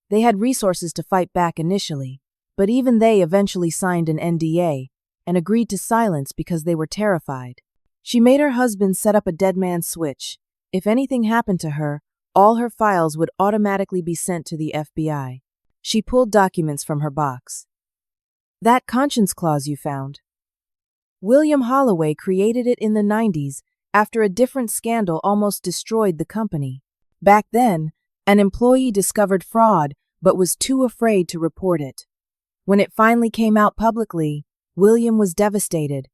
S1: They had resources to fight back initially, but even they eventually signed an NDA and agreed to silence because they were terrified. She made her husband set up a dead man's switch. If anything happened to her, all her files would automatically be sent to the FBI. She pulled documents from her box. That conscience clause you found. William Holloway created it in the 90s after a different scandal almost destroyed the company. Back then, an employee discovered fraud but was too afraid to report it. When it finally came out publicly, William was devastated.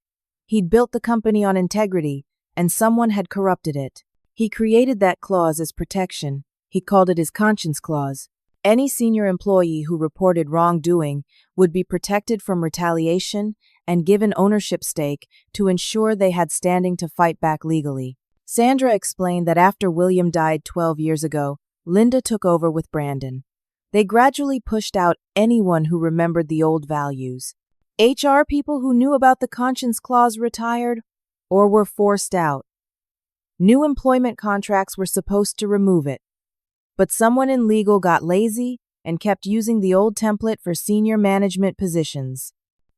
S1: He'd built the company on integrity, and someone had corrupted it. He created that clause as protection. He called it his conscience clause. Any senior employee who reported wrongdoing would be protected from retaliation and given ownership stake to ensure they had standing to fight back legally. Sandra explained that after William died 12 years ago, Linda took over with Brandon. They gradually pushed out anyone who remembered the old values. HR people who knew about the conscience clause retired or were forced out. New employment contracts were supposed to remove it. But someone in legal got lazy and kept using the old template for senior management positions.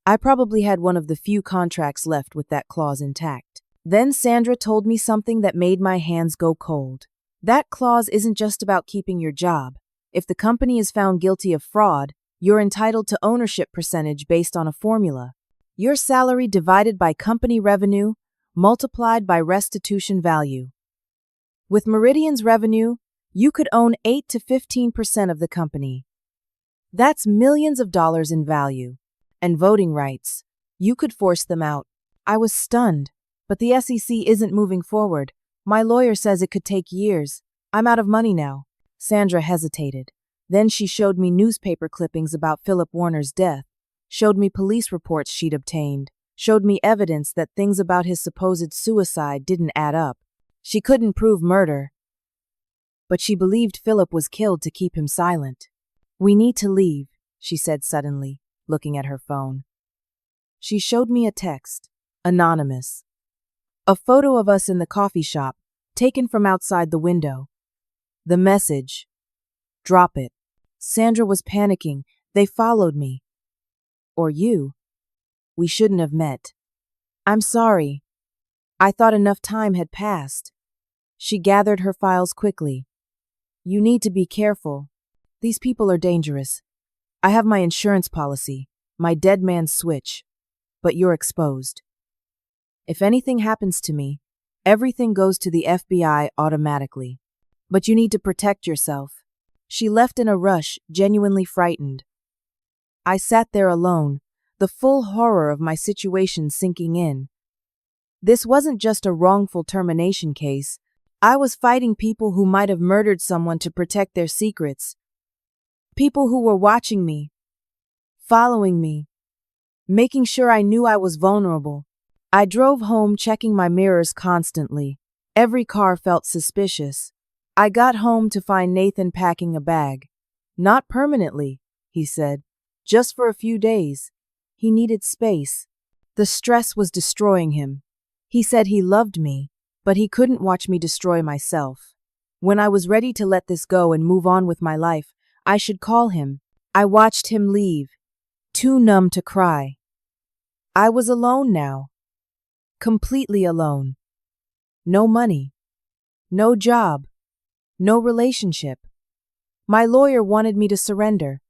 S1: I probably had one of the few contracts left with that clause intact. Then Sandra told me something that made my hands go cold. That clause isn't just about keeping your job. If the company is found guilty of fraud, you're entitled to ownership percentage based on a formula. Your salary divided by company revenue, multiplied by restitution value. With Meridian's revenue, you could own 8 to 15% of the company. That's millions of dollars in value. And voting rights. You could force them out. I was stunned. But the SEC isn't moving forward. My lawyer says it could take years. I'm out of money now. Sandra hesitated. Then she showed me newspaper clippings about Philip Warner's death, showed me police reports she'd obtained, showed me evidence that things about his supposed suicide didn't add up. She couldn't prove murder, but she believed Philip was killed to keep him silent. We need to leave, she said suddenly, looking at her phone. She showed me a text, anonymous. A photo of us in the coffee shop, taken from outside the window. The message, drop it. Sandra was panicking. They followed me. Or you. We shouldn't have met. I'm sorry. I thought enough time had passed. She gathered her files quickly. You need to be careful. These people are dangerous. I have my insurance policy, my dead man's switch, but you're exposed. If anything happens to me, everything goes to the FBI automatically. But you need to protect yourself. She left in a rush, genuinely frightened. I sat there alone, the full horror of my situation sinking in. This wasn't just a wrongful termination case. I was fighting people who might have murdered someone to protect their secrets. People who were watching me, following me, making sure I knew I was vulnerable. I drove home checking my mirrors constantly. Every car felt suspicious. I got home to find Nathan packing a bag. Not permanently, he said. Just for a few days. He needed space. The stress was destroying him. He said he loved me, but he couldn't watch me destroy myself. When I was ready to let this go and move on with my life, I should call him. I watched him leave, too numb to cry. I was alone now. Completely alone. No money. No job. No relationship. My lawyer wanted me to surrender.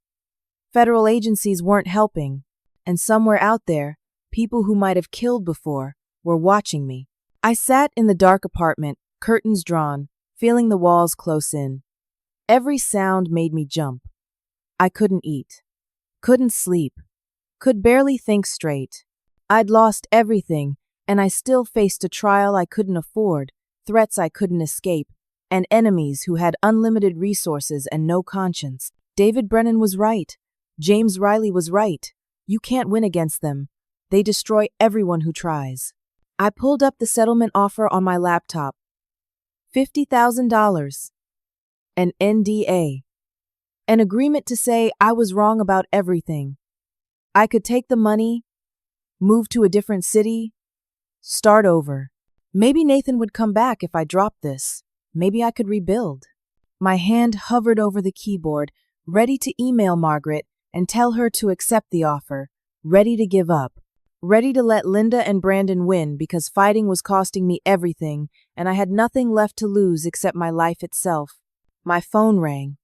S1: Federal agencies weren't helping, and somewhere out there, people who might have killed before were watching me. I sat in the dark apartment, curtains drawn, feeling the walls close in. Every sound made me jump. I couldn't eat, couldn't sleep, could barely think straight. I'd lost everything, and I still faced a trial I couldn't afford, threats I couldn't escape, and enemies who had unlimited resources and no conscience. David Brennan was right. James Riley was right. You can't win against them. They destroy everyone who tries. I pulled up the settlement offer on my laptop. $50,000. An NDA. An agreement to say I was wrong about everything. I could take the money, move to a different city, start over. Maybe Nathan would come back if I dropped this. Maybe I could rebuild. My hand hovered over the keyboard, ready to email Margaret and tell her to accept the offer, ready to give up, ready to let Linda and Brandon win because fighting was costing me everything and I had nothing left to lose except my life itself. My phone rang.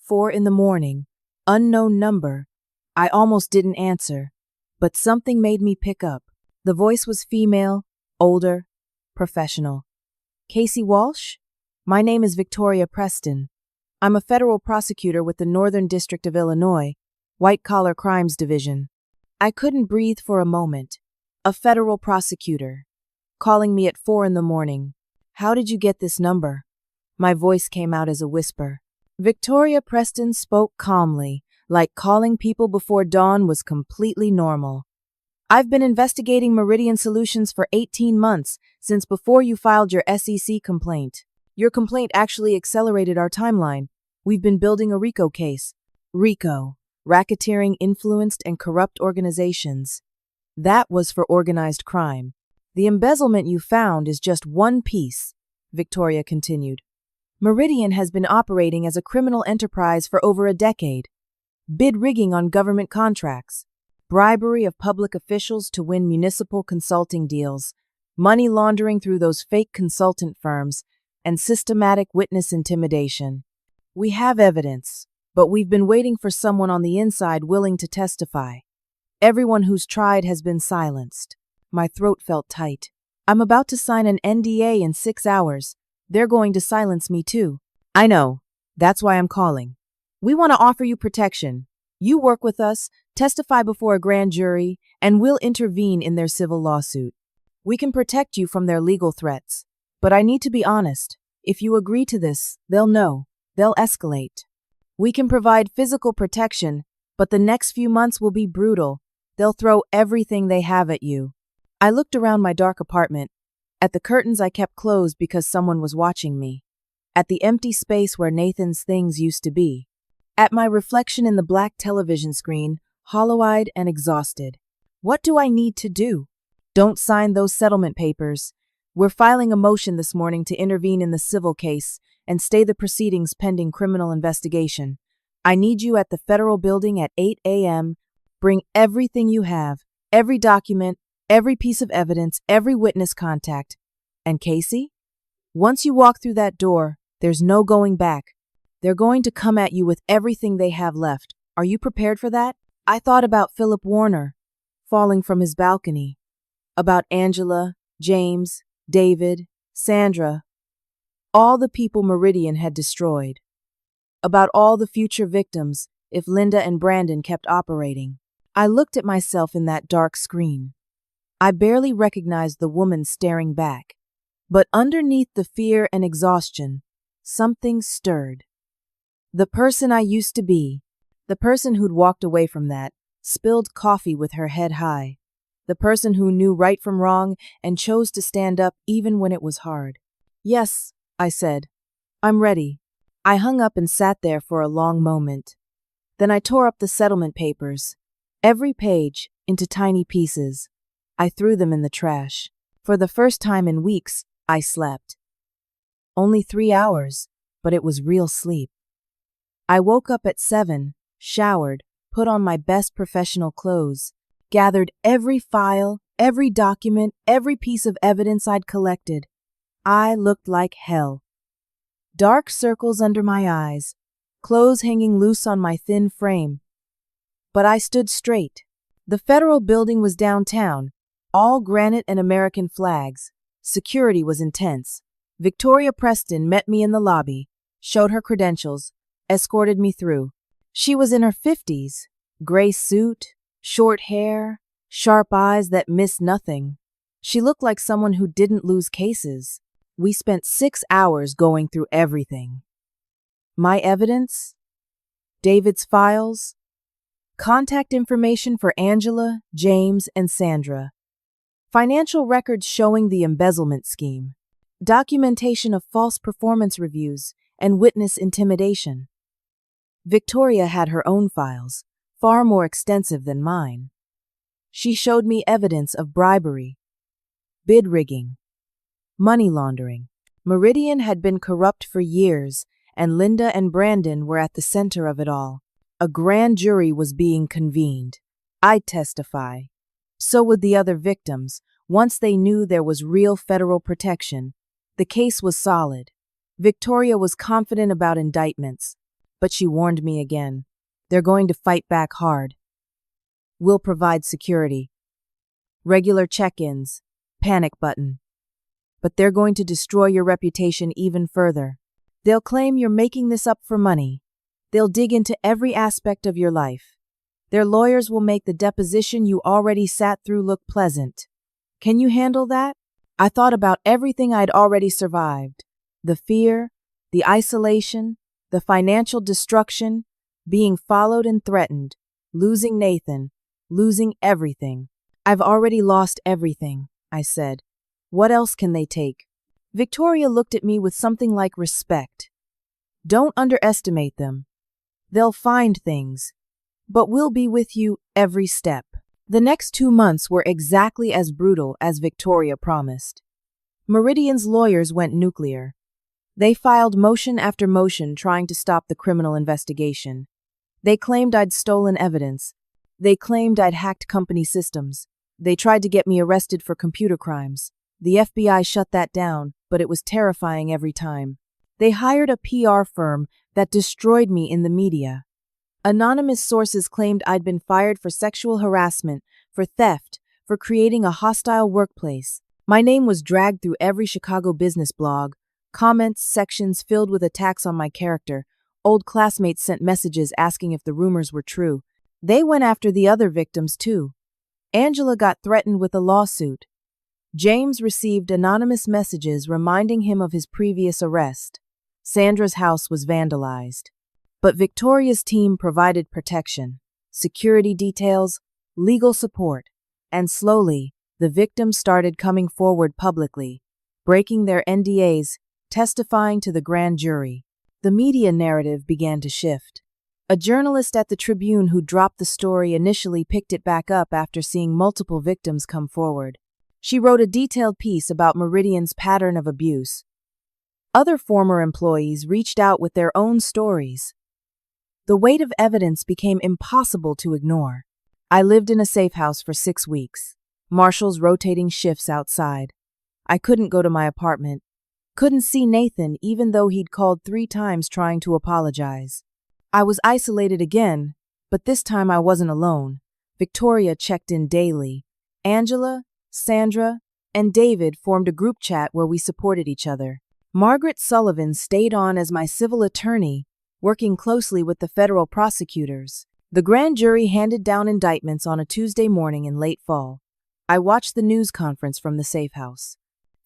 S1: 4 a.m. Unknown number. I almost didn't answer, but something made me pick up. The voice was female, older, professional. Casey Walsh? My name is Victoria Preston. I'm a federal prosecutor with the Northern District of Illinois, White Collar Crimes Division. I couldn't breathe for a moment. A federal prosecutor. Calling me at 4 a.m. How did you get this number? My voice came out as a whisper. Victoria Preston spoke calmly, like calling people before dawn was completely normal. I've been investigating Meridian Solutions for 18 months, since before you filed your SEC complaint. Your complaint actually accelerated our timeline. We've been building a RICO case. RICO, Racketeering Influenced and Corrupt Organizations. That was for organized crime. The embezzlement you found is just one piece, Victoria continued. Meridian has been operating as a criminal enterprise for over a decade. Bid rigging on government contracts, bribery of public officials to win municipal consulting deals, money laundering through those fake consultant firms, and systematic witness intimidation. We have evidence, but we've been waiting for someone on the inside willing to testify. Everyone who's tried has been silenced. My throat felt tight. I'm about to sign an NDA in 6 hours. They're going to silence me too. I know. That's why I'm calling. We want to offer you protection. You work with us, testify before a grand jury, and we'll intervene in their civil lawsuit. We can protect you from their legal threats. But I need to be honest. If you agree to this, they'll know. They'll escalate. We can provide physical protection, but the next few months will be brutal. They'll throw everything they have at you. I looked around my dark apartment, at the curtains I kept closed because someone was watching me, at the empty space where Nathan's things used to be, at my reflection in the black television screen, hollow-eyed and exhausted. What do I need to do? Don't sign those settlement papers. We're filing a motion this morning to intervene in the civil case and stay the proceedings pending criminal investigation. I need you at the federal building at 8 a.m. Bring everything you have, every document, every piece of evidence, every witness contact. And Casey? Once you walk through that door, there's no going back. They're going to come at you with everything they have left. Are you prepared for that? I thought about Philip Warner falling from his balcony, about Angela, James, David, Sandra, all the people Meridian had destroyed, about all the future victims if Linda and Brandon kept operating. I looked at myself in that dark screen. I barely recognized the woman staring back, but underneath the fear and exhaustion, something stirred. The person I used to be, the person who'd walked away from that, spilled coffee with her head high, the person who knew right from wrong and chose to stand up even when it was hard. Yes, I said. I'm ready. I hung up and sat there for a long moment. Then I tore up the settlement papers, every page, into tiny pieces. I threw them in the trash. For the first time in weeks, I slept. Only 3 hours, but it was real sleep. I woke up at 7, showered, put on my best professional clothes, gathered every file, every document, every piece of evidence I'd collected. I looked like hell. Dark circles under my eyes, clothes hanging loose on my thin frame. But I stood straight. The federal building was downtown, all granite and American flags. Security was intense. Victoria Preston met me in the lobby, showed her credentials, escorted me through. She was in her 50s, gray suit, short hair, sharp eyes that missed nothing. She looked like someone who didn't lose cases. We spent 6 hours going through everything. My evidence, David's files, contact information for Angela, James, and Sandra, financial records showing the embezzlement scheme, documentation of false performance reviews, and witness intimidation. Victoria had her own files, far more extensive than mine. She showed me evidence of bribery, bid rigging, money laundering. Meridian had been corrupt for years, and Linda and Brandon were at the center of it all. A grand jury was being convened. I'd testify. So would the other victims, once they knew there was real federal protection. The case was solid. Victoria was confident about indictments, but she warned me again. They're going to fight back hard. We'll provide security. Regular check-ins, panic button. But they're going to destroy your reputation even further. They'll claim you're making this up for money. They'll dig into every aspect of your life. Their lawyers will make the deposition you already sat through look pleasant. Can you handle that? I thought about everything I'd already survived. The fear, the isolation, the financial destruction, being followed and threatened, losing Nathan, losing everything. I've already lost everything, I said. What else can they take? Victoria looked at me with something like respect. Don't underestimate them. They'll find things, but we'll be with you every step. The next 2 months were exactly as brutal as Victoria promised. Meridian's lawyers went nuclear. They filed motion after motion trying to stop the criminal investigation. They claimed I'd stolen evidence. They claimed I'd hacked company systems. They tried to get me arrested for computer crimes. The FBI shut that down, but it was terrifying every time. They hired a PR firm that destroyed me in the media. Anonymous sources claimed I'd been fired for sexual harassment, for theft, for creating a hostile workplace. My name was dragged through every Chicago business blog, comments sections filled with attacks on my character. Old classmates sent messages asking if the rumors were true. They went after the other victims too. Angela got threatened with a lawsuit. James received anonymous messages reminding him of his previous arrest. Sandra's house was vandalized. But Victoria's team provided protection, security details, legal support, and slowly, the victims started coming forward publicly, breaking their NDAs, testifying to the grand jury. The media narrative began to shift. A journalist at the Tribune who dropped the story initially picked it back up after seeing multiple victims come forward. She wrote a detailed piece about Meridian's pattern of abuse. Other former employees reached out with their own stories. The weight of evidence became impossible to ignore. I lived in a safe house for 6 weeks. Marshals rotating shifts outside. I couldn't go to my apartment. Couldn't see Nathan even though he'd called 3 times trying to apologize. I was isolated again, but this time I wasn't alone. Victoria checked in daily. Angela, Sandra, and David formed a group chat where we supported each other. Margaret Sullivan stayed on as my civil attorney, working closely with the federal prosecutors. The grand jury handed down indictments on a Tuesday morning in late fall. I watched the news conference from the safe house.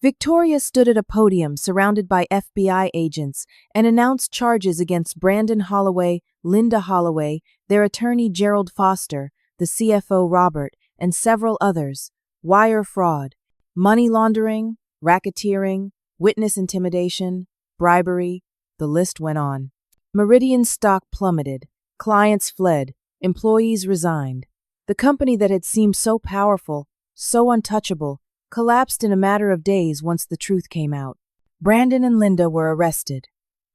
S1: Victoria stood at a podium surrounded by FBI agents and announced charges against Brandon Holloway, Linda Holloway, their attorney Gerald Foster, the CFO Robert, and several others. Wire fraud, money laundering, racketeering, witness intimidation, bribery, the list went on. Meridian's stock plummeted, clients fled, employees resigned. The company that had seemed so powerful, so untouchable, collapsed in a matter of days once the truth came out. Brandon and Linda were arrested.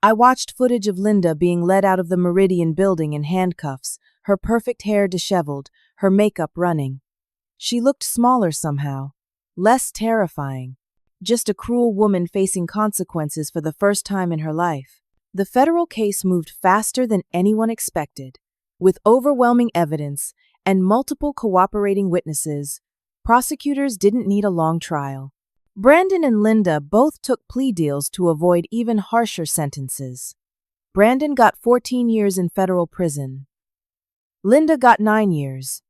S1: I watched footage of Linda being led out of the Meridian building in handcuffs, her perfect hair disheveled, her makeup running. She looked smaller somehow, less terrifying, just a cruel woman facing consequences for the first time in her life. The federal case moved faster than anyone expected. With overwhelming evidence and multiple cooperating witnesses, prosecutors didn't need a long trial. Brandon and Linda both took plea deals to avoid even harsher sentences. Brandon got 14 years in federal prison. Linda got 9 years.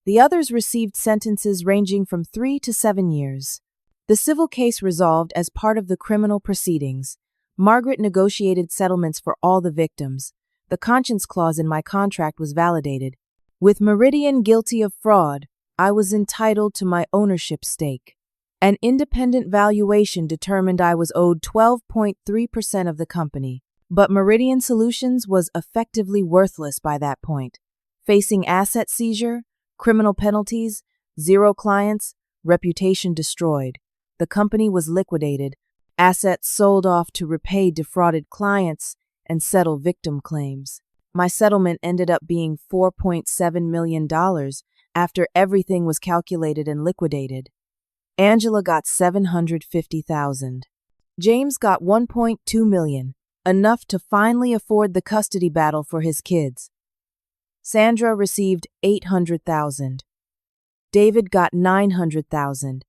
S1: The others received sentences ranging from 3 to 7 years. The civil case resolved as part of the criminal proceedings. Margaret negotiated settlements for all the victims. The conscience clause in my contract was validated. With Meridian guilty of fraud, I was entitled to my ownership stake. An independent valuation determined I was owed 12.3% of the company, but Meridian Solutions was effectively worthless by that point. Facing asset seizure, criminal penalties, 0 clients, reputation destroyed. The company was liquidated, assets sold off to repay defrauded clients and settle victim claims. My settlement ended up being $4.7 million after everything was calculated and liquidated. Angela got $750,000. James got $1.2 million, enough to finally afford the custody battle for his kids. Sandra received $800,000. David got $900,000.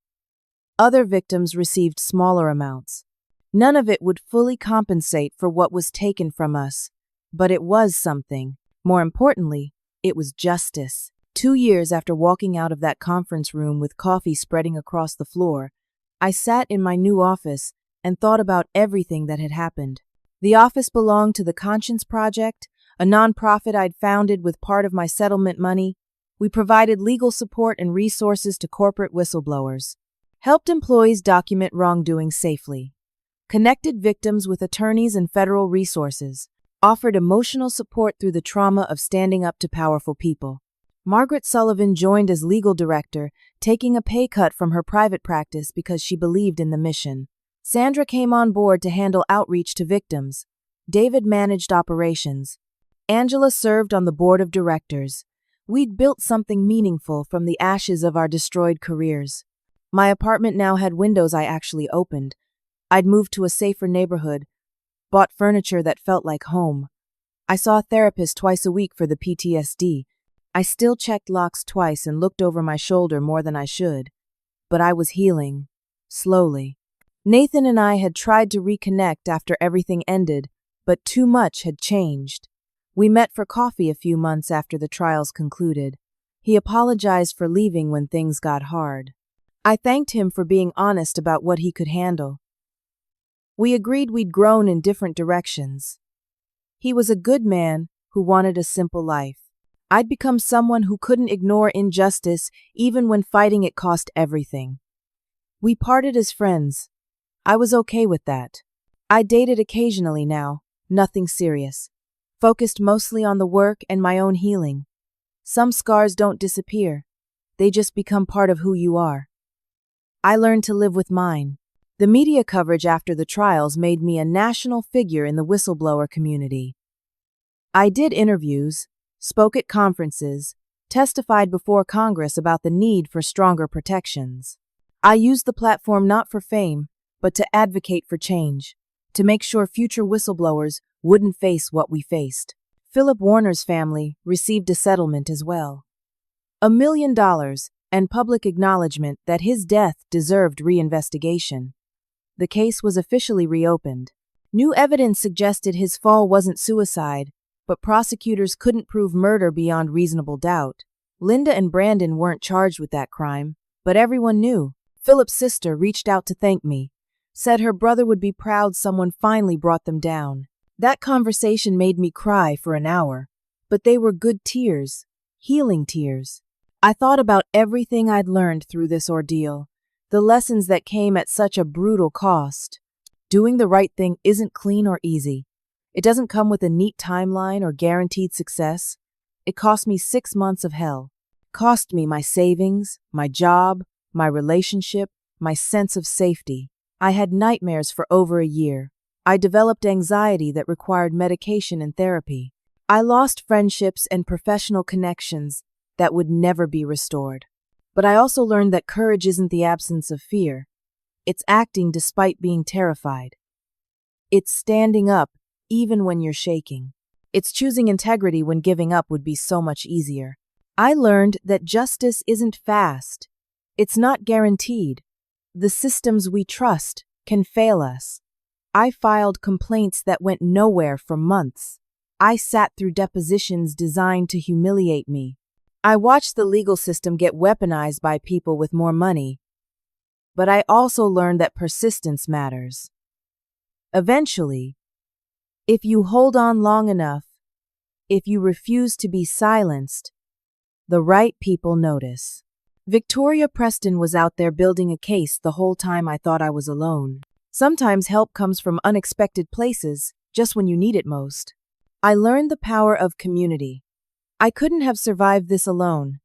S1: Other victims received smaller amounts. None of it would fully compensate for what was taken from us, but it was something. More importantly, it was justice. 2 years after walking out of that conference room with coffee spreading across the floor, I sat in my new office and thought about everything that had happened. The office belonged to the Conscience Project, a nonprofit I'd founded with part of my settlement money. We provided legal support and resources to corporate whistleblowers, helped employees document wrongdoing safely, connected victims with attorneys and federal resources, offered emotional support through the trauma of standing up to powerful people. Margaret Sullivan joined as legal director, taking a pay cut from her private practice because she believed in the mission. Sandra came on board to handle outreach to victims. David managed operations. Angela served on the board of directors. We'd built something meaningful from the ashes of our destroyed careers. My apartment now had windows I actually opened. I'd moved to a safer neighborhood, bought furniture that felt like home. I saw a therapist twice a week for the PTSD. I still checked locks twice and looked over my shoulder more than I should. But I was healing. Slowly. Nathan and I had tried to reconnect after everything ended, but too much had changed. We met for coffee a few months after the trials concluded. He apologized for leaving when things got hard. I thanked him for being honest about what he could handle. We agreed we'd grown in different directions. He was a good man who wanted a simple life. I'd become someone who couldn't ignore injustice even when fighting it cost everything. We parted as friends. I was okay with that. I dated occasionally now, nothing serious. Focused mostly on the work and my own healing. Some scars don't disappear. They just become part of who you are. I learned to live with mine. The media coverage after the trials made me a national figure in the whistleblower community. I did interviews, spoke at conferences, testified before Congress about the need for stronger protections. I used the platform not for fame, but to advocate for change, to make sure future whistleblowers wouldn't face what we faced. Philip Warner's family received a settlement as well. $1 million and public acknowledgement that his death deserved reinvestigation. The case was officially reopened. New evidence suggested his fall wasn't suicide, but prosecutors couldn't prove murder beyond reasonable doubt. Linda and Brandon weren't charged with that crime, but everyone knew. Philip's sister reached out to thank me, said her brother would be proud someone finally brought them down. That conversation made me cry for an hour, but they were good tears, healing tears. I thought about everything I'd learned through this ordeal, the lessons that came at such a brutal cost. Doing the right thing isn't clean or easy. It doesn't come with a neat timeline or guaranteed success. It cost me 6 months of hell. Cost me my savings, my job, my relationship, my sense of safety. I had nightmares for over a year. I developed anxiety that required medication and therapy. I lost friendships and professional connections that would never be restored. But I also learned that courage isn't the absence of fear. It's acting despite being terrified. It's standing up even when you're shaking. It's choosing integrity when giving up would be so much easier. I learned that justice isn't fast. It's not guaranteed. The systems we trust can fail us. I filed complaints that went nowhere for months. I sat through depositions designed to humiliate me. I watched the legal system get weaponized by people with more money. But I also learned that persistence matters. Eventually, if you hold on long enough, if you refuse to be silenced, the right people notice. Victoria Preston was out there building a case the whole time I thought I was alone. Sometimes help comes from unexpected places, just when you need it most. I learned the power of community. I couldn't have survived this alone.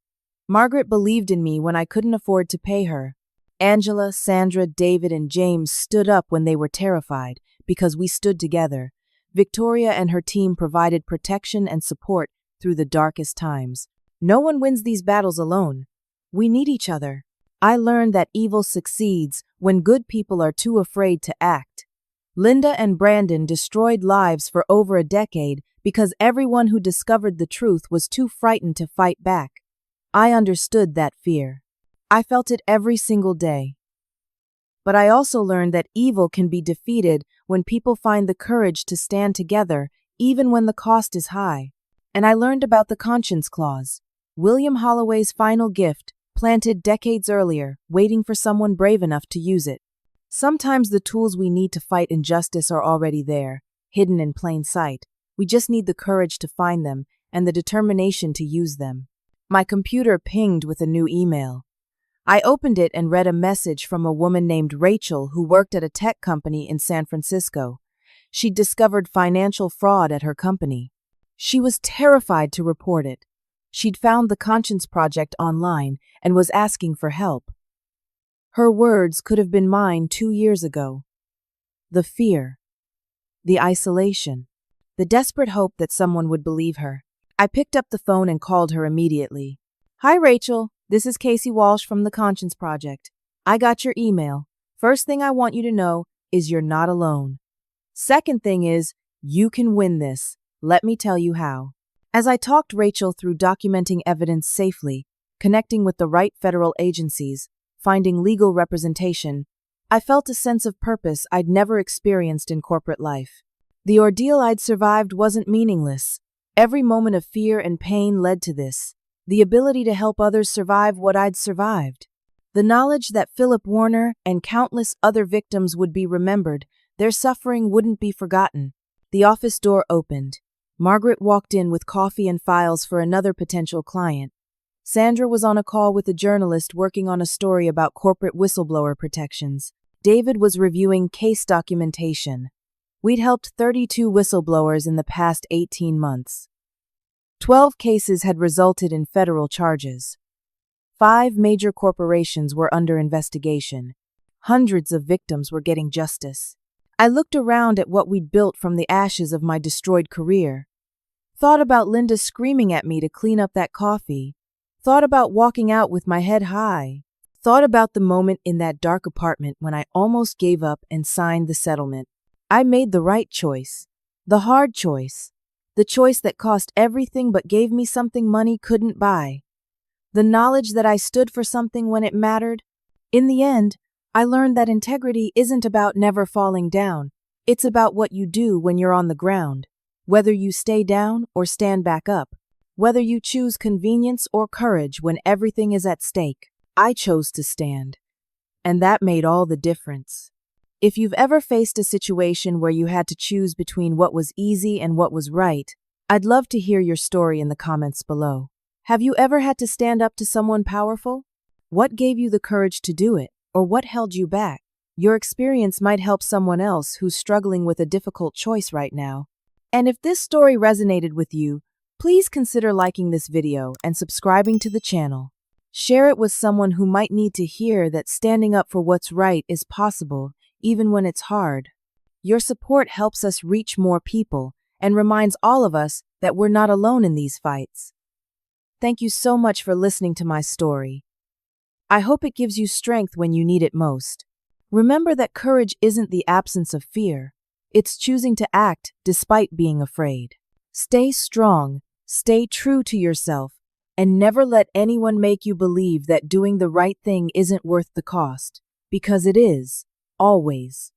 S1: Margaret believed in me when I couldn't afford to pay her. Angela, Sandra, David, and James stood up when they were terrified, because we stood together. Victoria and her team provided protection and support through the darkest times. No one wins these battles alone. We need each other. I learned that evil succeeds when good people are too afraid to act. Linda and Brandon destroyed lives for over a decade because everyone who discovered the truth was too frightened to fight back. I understood that fear. I felt it every single day. But I also learned that evil can be defeated when people find the courage to stand together, even when the cost is high. And I learned about the conscience clause, William Holloway's final gift, planted decades earlier, waiting for someone brave enough to use it. Sometimes the tools we need to fight injustice are already there, hidden in plain sight. We just need the courage to find them and the determination to use them. My computer pinged with a new email. I opened it and read a message from a woman named Rachel who worked at a tech company in San Francisco. She'd discovered financial fraud at her company. She was terrified to report it. She'd found the Conscience Project online and was asking for help. Her words could have been mine 2 years ago. The fear, the isolation, the desperate hope that someone would believe her. I picked up the phone and called her immediately. Hi, Rachel. This is Casey Walsh from the Conscience Project. I got your email. First thing I want you to know is you're not alone. Second thing is, you can win this. Let me tell you how. As I talked Rachel through documenting evidence safely, connecting with the right federal agencies, finding legal representation, I felt a sense of purpose I'd never experienced in corporate life. The ordeal I'd survived wasn't meaningless. Every moment of fear and pain led to this, the ability to help others survive what I'd survived. The knowledge that Philip Warner and countless other victims would be remembered, their suffering wouldn't be forgotten. The office door opened. Margaret walked in with coffee and files for another potential client. Sandra was on a call with a journalist working on a story about corporate whistleblower protections. David was reviewing case documentation. We'd helped 32 whistleblowers in the past 18 months. 12 cases had resulted in federal charges. 5 major corporations were under investigation. Hundreds of victims were getting justice. I looked around at what we'd built from the ashes of my destroyed career. Thought about Linda screaming at me to clean up that coffee. Thought about walking out with my head high. Thought about the moment in that dark apartment when I almost gave up and signed the settlement. I made the right choice. The hard choice. The choice that cost everything but gave me something money couldn't buy. The knowledge that I stood for something when it mattered. In the end, I learned that integrity isn't about never falling down. It's about what you do when you're on the ground. Whether you stay down or stand back up. Whether you choose convenience or courage when everything is at stake. I chose to stand. And that made all the difference. If you've ever faced a situation where you had to choose between what was easy and what was right, I'd love to hear your story in the comments below. Have you ever had to stand up to someone powerful? What gave you the courage to do it, or what held you back? Your experience might help someone else who's struggling with a difficult choice right now. And if this story resonated with you, please consider liking this video and subscribing to the channel. Share it with someone who might need to hear that standing up for what's right is possible, even when it's hard. Your support helps us reach more people and reminds all of us that we're not alone in these fights. Thank you so much for listening to my story. I hope it gives you strength when you need it most. Remember that courage isn't the absence of fear. It's choosing to act despite being afraid. Stay strong, stay true to yourself, and never let anyone make you believe that doing the right thing isn't worth the cost, because it is, always.